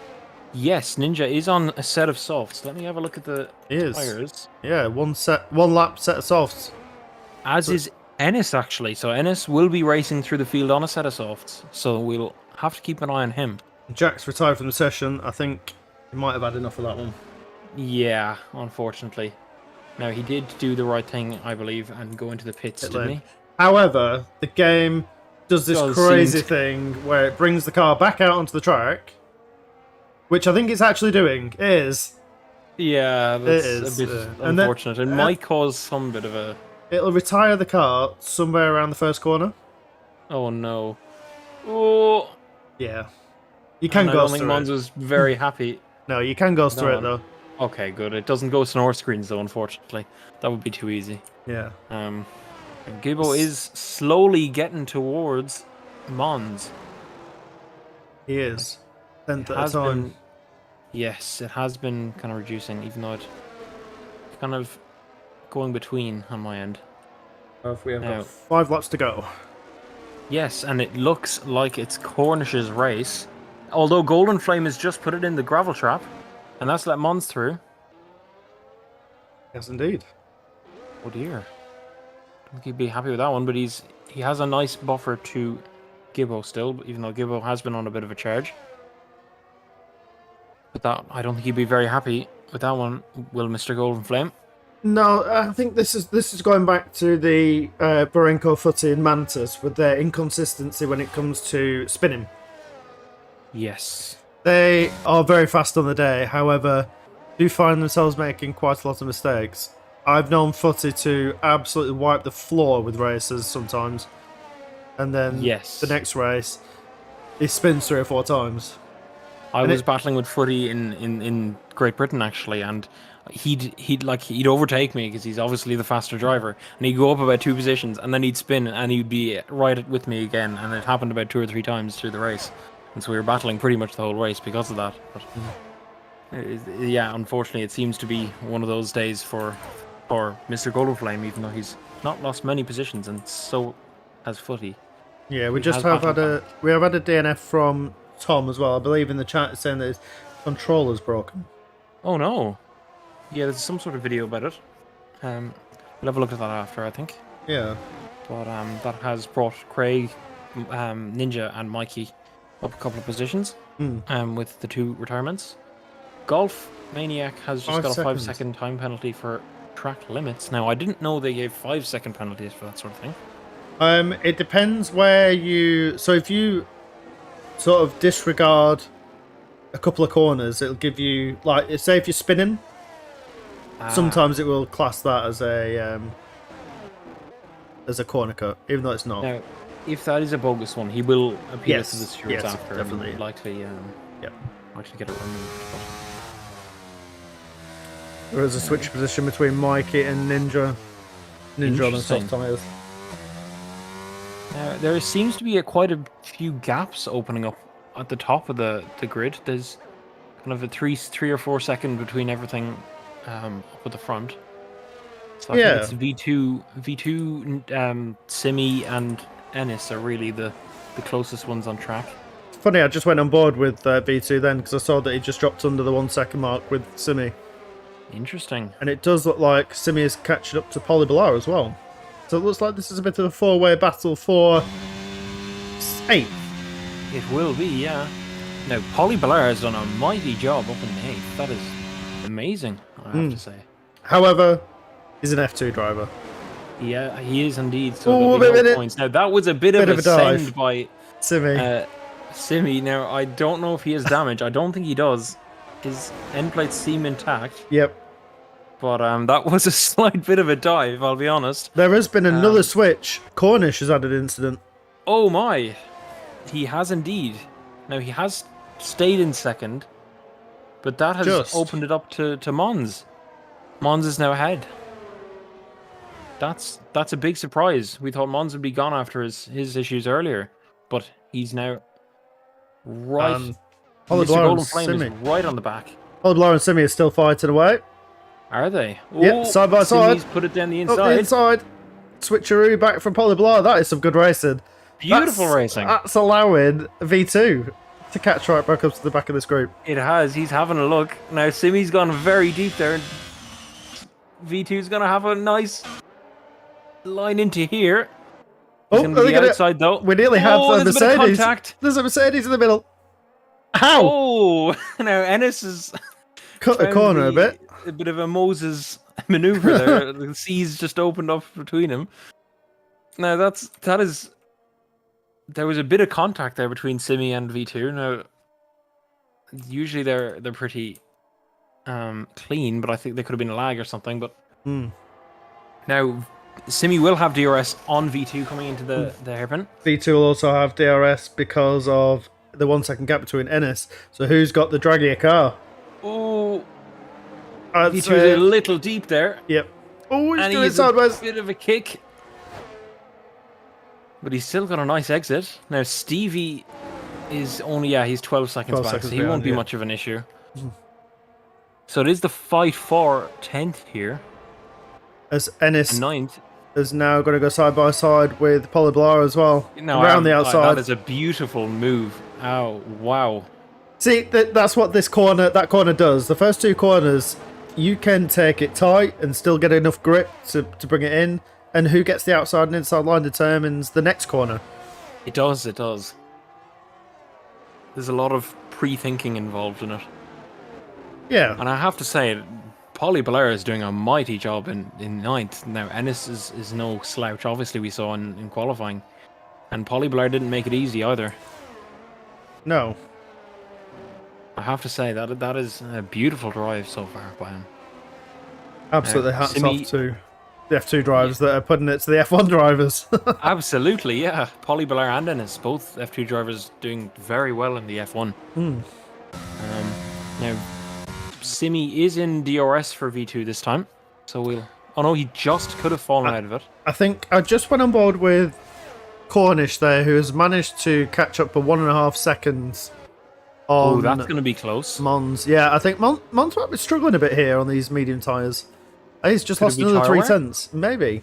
Yes, Ninja is on a set of softs. Let me have a look at the tyres. Yeah, one lap set of softs. As is Ennis, actually. So Ennis will be racing through the field on a set of softs. So we'll have to keep an eye on him. Jack's retired from the session. I think he might have had enough of that one. Yeah, unfortunately. Now, he did do the right thing, I believe, and go into the pits, didn't he? However, the game does this crazy thing where it brings the car back out onto the track, which I think it's actually doing, Yeah, that's a bit unfortunate. It might cause some bit of a... It'll retire the car somewhere around the first corner. Oh, no. Oh! Yeah. You can go through it. I don't think Mons was very happy. No, you can go through it, though. Okay, good. It doesn't go snore screens, though, unfortunately. That would be too easy. Yeah. Gibbo is slowly getting towards Mons. He is. 10th at a time. Yes, it has been kind of reducing, even though it's kind of going between on my end. We have got 5 laps to go. Yes, and it looks like it's Cornish's race. Although Golden Flame has just put it in the gravel trap, and that's let Mons through. Yes, indeed. Oh dear. I think he'd be happy with that one, but he has a nice buffer to Gibbo still, even though Gibbo has been on a bit of a charge. But that, I don't think he'd be very happy with that one, will Mr. Golden Flame? No, I think this is going back to the Barenko, Footy and Mantis with their inconsistency when it comes to spinning. Yes. They are very fast on the day, however, do find themselves making quite a lot of mistakes. I've known Footy to absolutely wipe the floor with races sometimes. And then the next race, he spins 3 or 4 times. I was battling with Footy in Great Britain, actually, and he'd overtake me because he's obviously the faster driver, and he'd go up about 2 positions, and then he'd spin, and he'd be right with me again, and it happened about 2 or 3 times through the race, and so we were battling pretty much the whole race because of that. But yeah, unfortunately, it seems to be one of those days for Mr. Golden Flame, even though he's not lost many positions, and so has Footy. Yeah, we have had a DNF from Tom as well. I believe in the chat it's saying that his controller's broken. Oh no. Yeah, there's some sort of video about it. We'll have a look at that after, I think. Yeah. but that has brought Craig, Ninja, and Mikey up a couple of positions. With the 2 retirements. Golf Maniac has just got a 5-second time penalty for track limits. Now, I didn't know they gave 5-second penalties for that sort of thing. It depends where you... So if you sort of disregard a couple of corners, it'll give you... Like, say if you're spinning, sometimes it will class that as a corner cut, even though it's not. Now, if that is a bogus one, he will appeal to the stewards yes, after definitely. and likely, likely get it removed. There is a switch position between Mikey and Ninja. Ninja on the soft tyres. Now, there seems to be quite a few gaps opening up at the top of the grid. There's kind of a 3 or 4 second between everything up at the front. So I think it's V2, Simi and Ennis are really the closest ones on track. Funny, I just went on board with V2 then because I saw that he just dropped under the 1 second mark with Simi. Interesting. And it does look like Simi is catching up to Polybilar as well. So it looks like this is a bit of a 4-way battle for 8th. It will be, yeah. Now, Polybilar has done a mighty job up in 8th. That is amazing, I have to say. However, he's an F2 driver. Yeah, he is indeed. So there'll be no points. Now, that was a bit of a send by Simi. Simi. Now, I don't know if he has damage. I don't think he does. His end plates seem intact. Yep. But that was a slight bit of a dive, I'll be honest. There has been another switch. Cornish has had an incident. Oh my. He has indeed. Now, he has stayed in second, but that has opened it up to Mons. Mons is now ahead. That's a big surprise. We thought Mons would be gone after his issues earlier, but he's now right. Mr. Golden Flame is right on the back. Polybilar and Simi are still fighting away. Are they? Yep, side by side. Simi's put it down the inside. Up the inside. Switcheroo back from Polybilar. That is some good racing. Beautiful racing. That's allowing V2 to catch right back up to the back of this group. It has. He's having a look. Now, Simi's gone very deep there. V2's going to have a nice line into here. He's going to be outside, though. We nearly have a Mercedes. There's a Mercedes in the middle. How? Oh, now Ennis has cut the corner a bit. A bit of a Moses maneuver there. The seas just opened up between him. Now that is. There was a bit of contact there between Simi and V2. Now, usually they're pretty clean, but I think there could have been a lag or something. But now Simi will have DRS on V2 coming into the hairpin. V2 will also have DRS because of the 1 second gap between Ennis. So who's got the draggier car? Oh, V2's a little deep there. Yep. Oh, he's doing it sideways. A bit of a kick. But he's still got a nice exit. Now, Stevie is only, he's 12 seconds back, so he won't be much of an issue. So it is the fight for 10th here. As Ennis 9th is now going to go side by side with Polybilar as well. Around the outside. That is a beautiful move. Oh, wow. See, that's what that corner does. The first 2 corners, you can take it tight and still get enough grip to bring it in. And who gets the outside and inside line determines the next corner. It does. There's a lot of pre-thinking involved in it. Yeah. And I have to say, Polybilar is doing a mighty job in 9th. Now, Ennis is no slouch, obviously, we saw in qualifying. And Polybilar didn't make it easy either. No. I have to say, that is a beautiful drive so far by him. Absolutely, hats off to the F2 drivers that are putting it to the F1 drivers. Absolutely, yeah. Polybilar and Ennis, both F2 drivers doing very well in the F1. Now, Simi is in DRS for V2 this time, so we'll... Oh no, he just could have fallen out of it. I think I just went on board with Cornish there, who has managed to catch up for 1.5 seconds on... Oh, that's going to be close. Mons. Yeah, I think Mons might be struggling a bit here on these medium tyres. He's just lost another 3 tenths, maybe.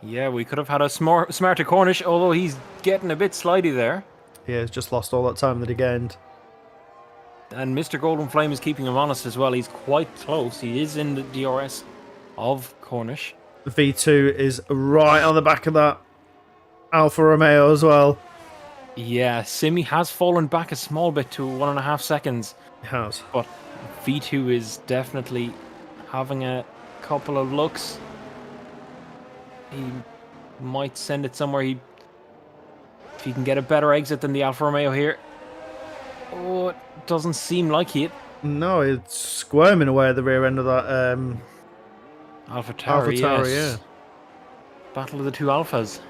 Yeah, we could have had a smarter Cornish, although he's getting a bit slidey there. Yeah, he's just lost all that time that he gained. And Mr. Golden Flame is keeping him honest as well. He's quite close. He is in the DRS of Cornish. V2 is right on the back of that Alfa Romeo as well. Yeah, Simi has fallen back a small bit to 1.5 seconds. It has. But V2 is definitely having a couple of looks. He might send it somewhere. If he can get a better exit than the Alfa Romeo here. Oh, it doesn't seem like it. No, it's squirming away at the rear end of that Alpha Tauri, Tauri, yes. Battle of the two Alphas.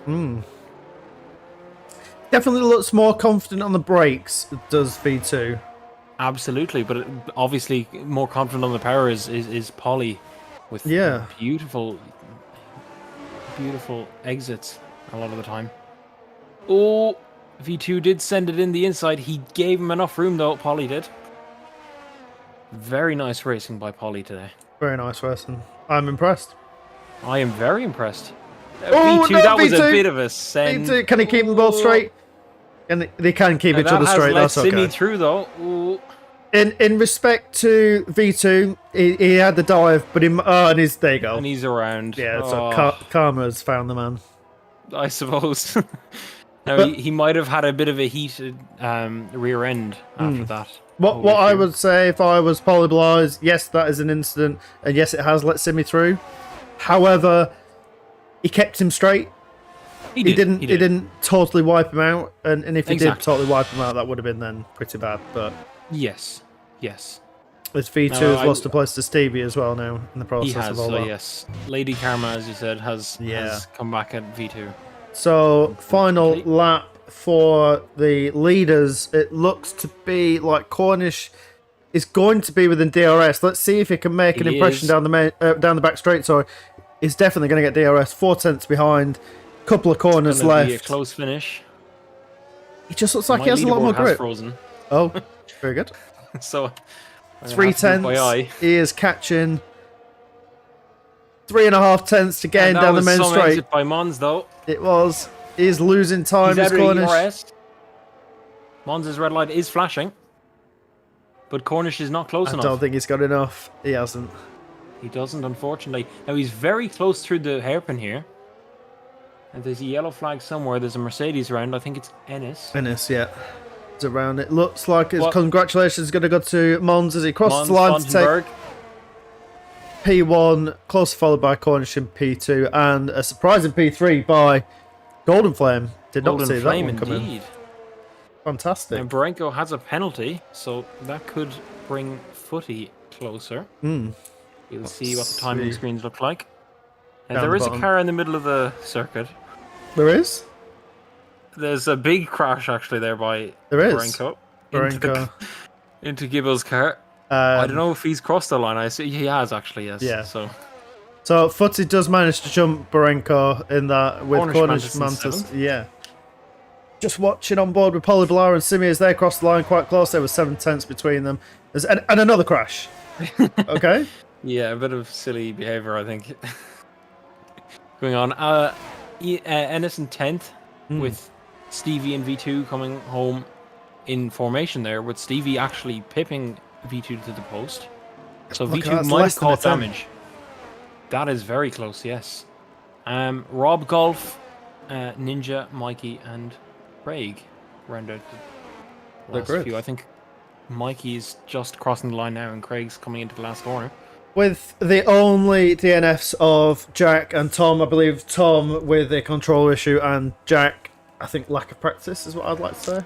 Definitely looks more confident on the brakes, does V2. Absolutely, but obviously more confident on the power is Polly with beautiful exits a lot of the time. Oh, V2 did send it in the inside. He gave him enough room though, Polly did. Very nice racing by Polly today. Very nice racing. I'm impressed. I am very impressed. Oh, V2, no, that was V2. a bit of a send. V2, can he keep them both straight? And they can keep each other straight. That's okay. Simi through though. Ooh. In respect to V2, he had the dive, but there you go. And he's around. Yeah, so Karma's found the man. I suppose. Now he might have had a bit of a heated rear end after that. What I would say if I was Polyblars, yes, that is an incident, and yes, it has let Simi through. However, he kept him straight. He didn't totally wipe him out, and if he did totally wipe him out, that would have been then pretty bad. But yes. This V2 has lost a place to Stevie as well now in the process of all that. Yes. Lady Karma, as you said, has come back at V2. So final lap for the leaders. It looks to be like Cornish is going to be within DRS. Let's see if he can make an impression down the back straight. Sorry, he's definitely going to get DRS. 4 tenths behind. Couple of corners left. Be a close finish. He just looks like he has a lot more grip. Frozen. Oh, very good. So 3 tenths. He is catching 3.5 tenths to gain down the main straight. Exit by Mons though. It was. He's losing time. He's Cornish. Mons' red light is flashing, but Cornish is not close enough. I don't think he's got enough. He hasn't. He doesn't, unfortunately. Now he's very close through the hairpin here. And there's a yellow flag somewhere. There's a Mercedes around. I think it's Ennis. Ennis, yeah. It's around. It looks like his congratulations going to go to Mons as he crosses the line to take P1, closely followed by Cornish in P2, and a surprising P3 by Golden Flame. Did not see that one coming. Fantastic. And Barenko has a penalty, so that could bring Footy closer. We'll see what the timing screens look like. And there is a car in the middle of the circuit. There is? There's a big crash actually there by Barenko. Into Gibble's car. I don't know if he's crossed the line. I see he has actually, yes. Yeah. So Footy does manage to jump Barenko in that with Cornish Mantis. Yeah. Just watching on board with Polyblur and Simi as they crossed the line quite close. There was 7 tenths between them. And another crash. Okay. Yeah, a bit of silly behaviour, I think. Going on. Ennis in 10th with Stevie and V2 coming home in formation there, with Stevie actually pipping V2 to the post. So V2 might have caught damage. That is very close, yes. Rob Golf, Ninja, Mikey, and Craig round out the last few. I think Mikey's just crossing the line now, and Craig's coming into the last corner. With the only DNFs of Jack and Tom, I believe Tom with a control issue, and Jack, I think lack of practice is what I'd like to say.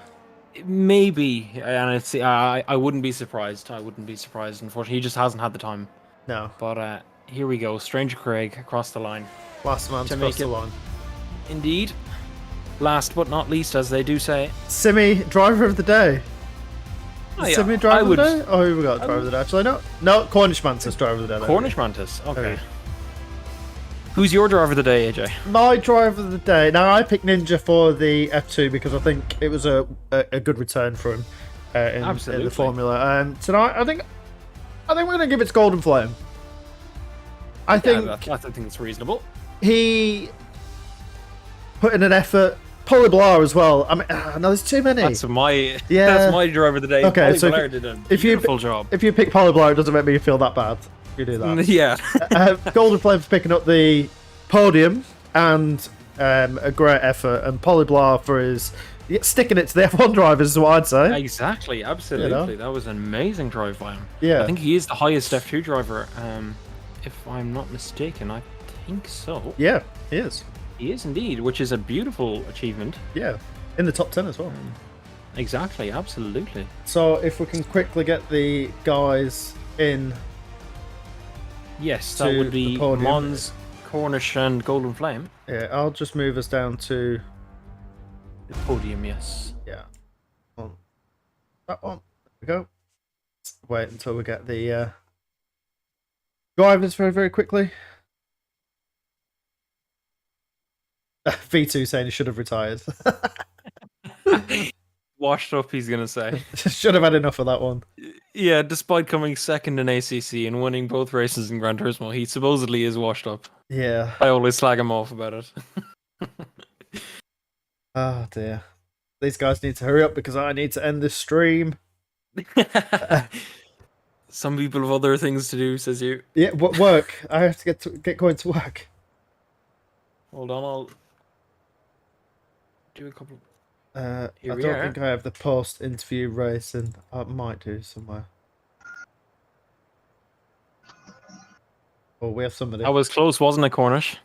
Maybe, and it's I wouldn't be surprised. Unfortunately, he just hasn't had the time. No. But here we go. Stranger Craig across the line. Last man to cross the line. Indeed. Last but not least, as they do say. Simi, driver of the day. Oh, yeah. Simi, driver of the day? Oh, who we got driver of the day? Actually, no. Cornish Mantis, driver of the day. Cornish Mantis, okay. Who's your driver of the day, AJ? My driver of the day. Now, I picked Ninja for the F2 because I think it was a good return for him in the formula. Tonight, I think we're going to give it to Golden Flame. I think it's reasonable. He put in an effort. Polyblar as well. I mean, no, there's too many. That's my driver of the day. Okay, so did a beautiful job. If you pick Polyblar, it doesn't make me feel that bad. You do that. Yeah. Golden Flame for picking up the podium and a great effort, and Polyblar for his sticking it to the F1 drivers, is what I'd say. Exactly, absolutely. That was an amazing drive by him. Yeah. I think he is the highest F2 driver, if I'm not mistaken. I think so. Yeah, he is. He is indeed, which is a beautiful achievement. Yeah, in the top 10 as well. Exactly, absolutely. So if we can quickly get the guys in. Yes, that would be Mons, Cornish, and Golden Flame. Yeah, I'll just move us down to the podium. Yes. Yeah. On that one. There we go. Let's wait until we get the drivers very, very quickly. V2 saying he should have retired. Washed up, he's gonna say. Should have had enough of that one. Yeah, despite coming second in ACC and winning both races in Gran Turismo, he supposedly is washed up. Yeah. I always slag him off about it. Oh dear. These guys need to hurry up because I need to end this stream. Some people have other things to do, says you. Yeah, work. I have to get going to work. Hold on, I'll do a couple. I don't think I have the post-interview racing. I might do somewhere. Oh, we have somebody. I was close, wasn't it, Cornish?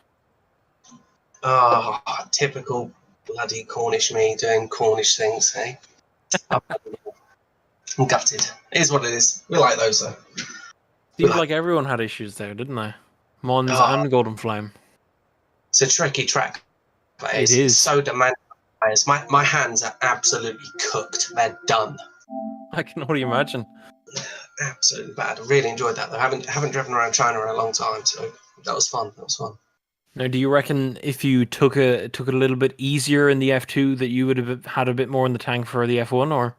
Oh, typical bloody Cornish me doing Cornish things, hey? I'm gutted. It is what it is. We like those, though. Seems like everyone had issues there, didn't they? Mons and Golden Flame. It's a tricky track. But It is. So demanding. My hands are absolutely cooked. They're done. I can only imagine. Absolutely bad. I really enjoyed that, though. I haven't driven around China in a long time, so that was fun. Now, do you reckon if you took it a little bit easier in the F2 that you would have had a bit more in the tank for the F1, or?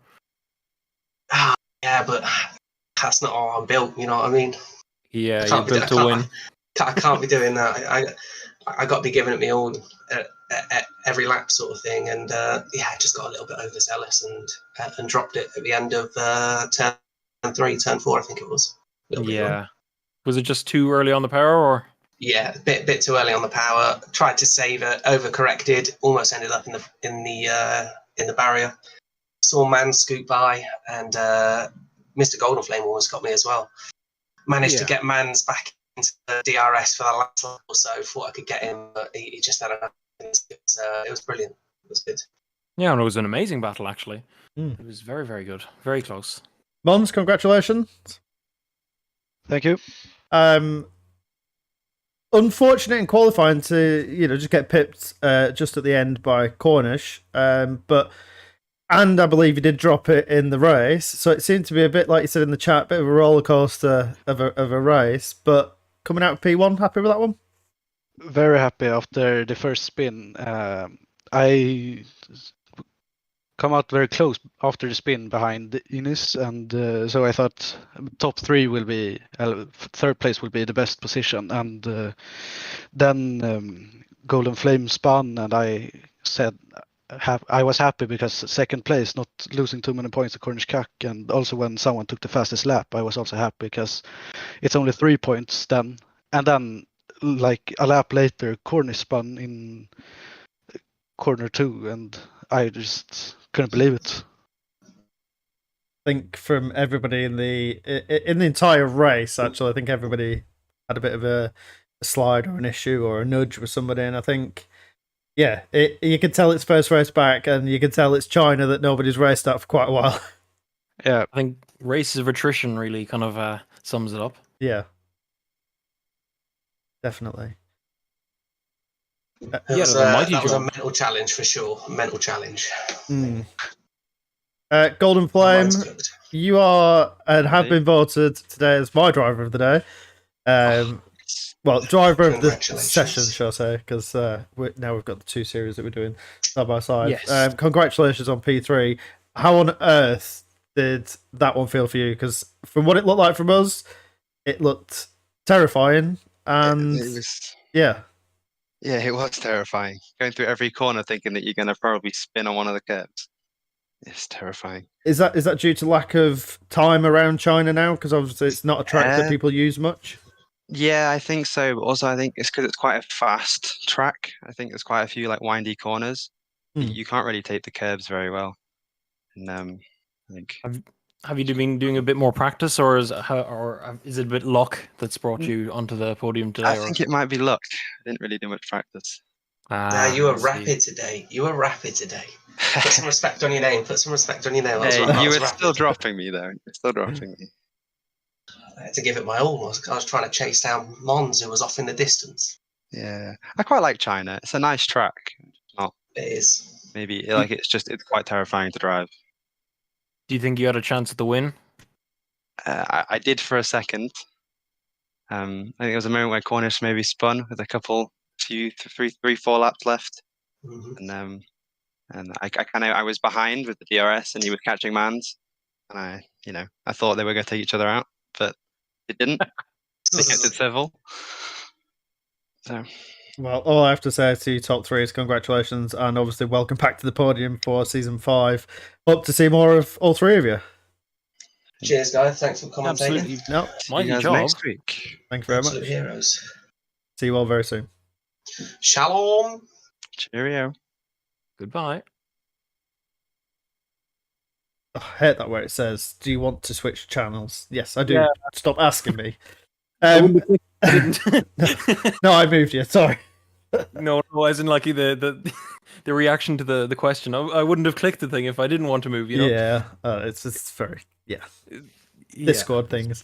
Yeah, but that's not how I'm built. You know what I mean? Yeah, you're built to win. I can't be doing that. I got to be giving it me all every lap, sort of thing. And I just got a little bit overzealous and dropped it at the end of turn 3, turn 4, I think it was. Yeah. Was it just too early on the power, or? Yeah, a bit too early on the power. Tried to save it, overcorrected. Almost ended up in the barrier. Saw Man scoot by, and Mr. Golden Flame almost got me as well. Managed to get Mans back into the DRS for the last lap or so. Thought I could get him, but he just had enough. It was brilliant. It was good. Yeah, and it was an amazing battle, actually. Mm. It was very, very good. Very close. Mons, congratulations. Thank you. Unfortunate in qualifying to just get pipped just at the end by Cornish, and I believe he did drop it in the race, so it seemed to be a bit, like you said in the chat, a bit of a roller coaster of a race. But coming out of P1, happy with that one? Very happy after the first spin. I come out very close after the spin behind Ines, and so I thought top 3 will be, third place will be the best position. And then Golden Flame spun, and I said I was happy because second place, not losing too many points to Cornish Cuck, and also when someone took the fastest lap, I was also happy because it's only 3 points then. And then, like a lap later, Cornish spun in corner 2, and I just couldn't believe it. I think from everybody in the entire race, actually, I think everybody had a bit of a slide or an issue or a nudge with somebody, and I think. Yeah, you can tell it's first race back, and you can tell it's China that nobody's raced at for quite a while. Yeah, I think races of attrition really kind of sums it up. Yeah, definitely. That was a mental challenge for sure. Mental challenge. Mm. Golden Flame, you are and have been voted today as my driver of the day. Well, driver of the session, shall I say, because now we've got the 2 series that we're doing side by side. Yes. Congratulations on P3. How on earth did that one feel for you? Because from what it looked like from us, it looked terrifying. And it was, yeah, it was terrifying. Going through every corner thinking that you're going to probably spin on one of the curves. It's terrifying. Is that due to lack of time around China now? Because obviously it's not a track that people use much. Yeah, I think so. But also, I think it's because it's quite a fast track. I think there's quite a few like windy corners. You can't really take the curbs very well. And I think. Have you been doing a bit more practice, or is it a bit luck that's brought you onto the podium today? I think it might be luck. I didn't really do much practice. You were rapid today. You were rapid today. Put some respect on your name. Put some respect on your name. Hey, you were still dropping me though. You're still dropping me. I had to give it my all. I was trying to chase down Mons, who was off in the distance. Yeah, I quite like China. It's a nice track. Not. It is. Maybe like it's quite terrifying to drive. Do you think you had a chance at the win? I did for a second. I think there was a moment where Cornish maybe spun with three, 4 laps left, and I was behind with the DRS and he was catching Mans, and I thought they were going to take each other out, but it didn't. They kept it civil. So. Well, all I have to say to you top three is congratulations, and obviously welcome back to the podium for season 5. Hope to see more of all three of you. Cheers, guys. Thanks for commentating. Absolutely. No, mighty job. Next week. Thank you very Absolute much. Heroes. See you all very soon. Shalom. Cheerio. Goodbye. I hate that where it says, "Do you want to switch channels?" Yes, I do. Yeah. Stop asking me. I No, didn't. I moved you. Sorry. No, as in like the reaction to the question. I wouldn't have clicked the thing if I didn't want to move. You know. Yeah, it's very Discord things.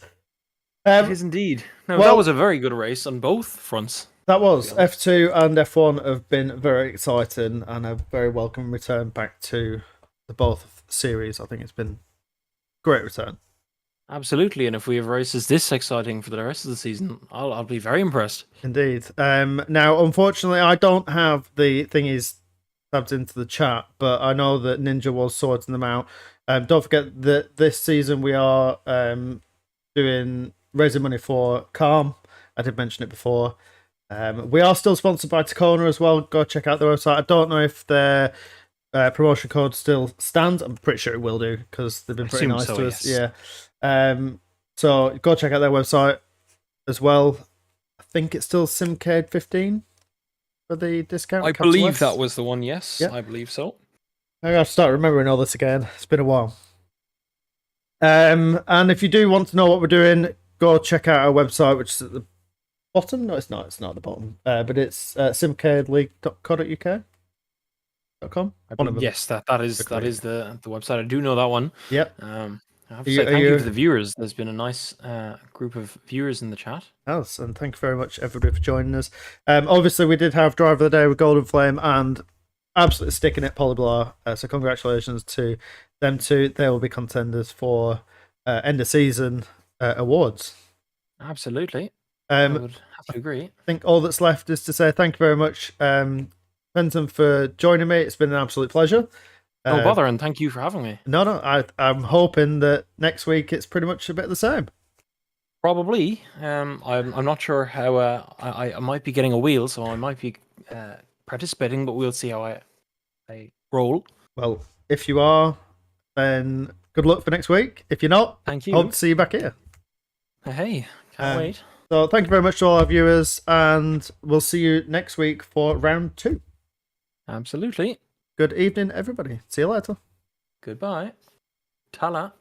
It is indeed. No, well- that was a very good race on both fronts. That was F2 and F1 have been very exciting and a very welcome return back to the both series. I think it's been a great return. Absolutely, and if we have races this exciting for the rest of the season, I'll be very impressed. Indeed. Now, unfortunately, I don't have the thingies tabbed into the chat, but I know that Ninja was sorting them out. Don't forget that this season we are doing raising money for Calm. I did mention it before. We are still sponsored by Takona as well. Go check out their website. I don't know if their promotion code still stands. I'm pretty sure it will do because they've been pretty nice to us. Yes. Yeah. So go check out their website as well. I think it's still Simcade 15 for the discount. I Capital believe S. that was the one. Yes, Yeah. I believe so. I gotta start remembering all this again. It's been a while. And if you do want to know what we're doing, go check out our website, which is at the bottom. No, it's not. It's not at the bottom. But it's simcadeleague.co.uk. .com. Yes, that is the website. I do know that one. Yep. I have to say thank you to the viewers. There's been a nice group of viewers in the chat. Yes, and thank you very much, everybody, for joining us. Obviously, we did have Driver of the Day with Golden Flame and absolutely sticking it, Polyblar. So congratulations to them two. They will be contenders for end of season awards. Absolutely. I would have to agree. I think all that's left is to say thank you very much, Benton, for joining me. It's been an absolute pleasure. No bother, and thank you for having me. No, I'm hoping that next week it's pretty much a bit the same. Probably. I'm not sure how. I might be getting a wheel, so I might be participating, but we'll see how I roll. Well, if you are, then good luck for next week. If you're not, thank you. Hope to see you back here. Hey, can't wait. So thank you very much to all our viewers, and we'll see you next week for round 2. Absolutely. Good evening, everybody. See you later. Goodbye. Tala.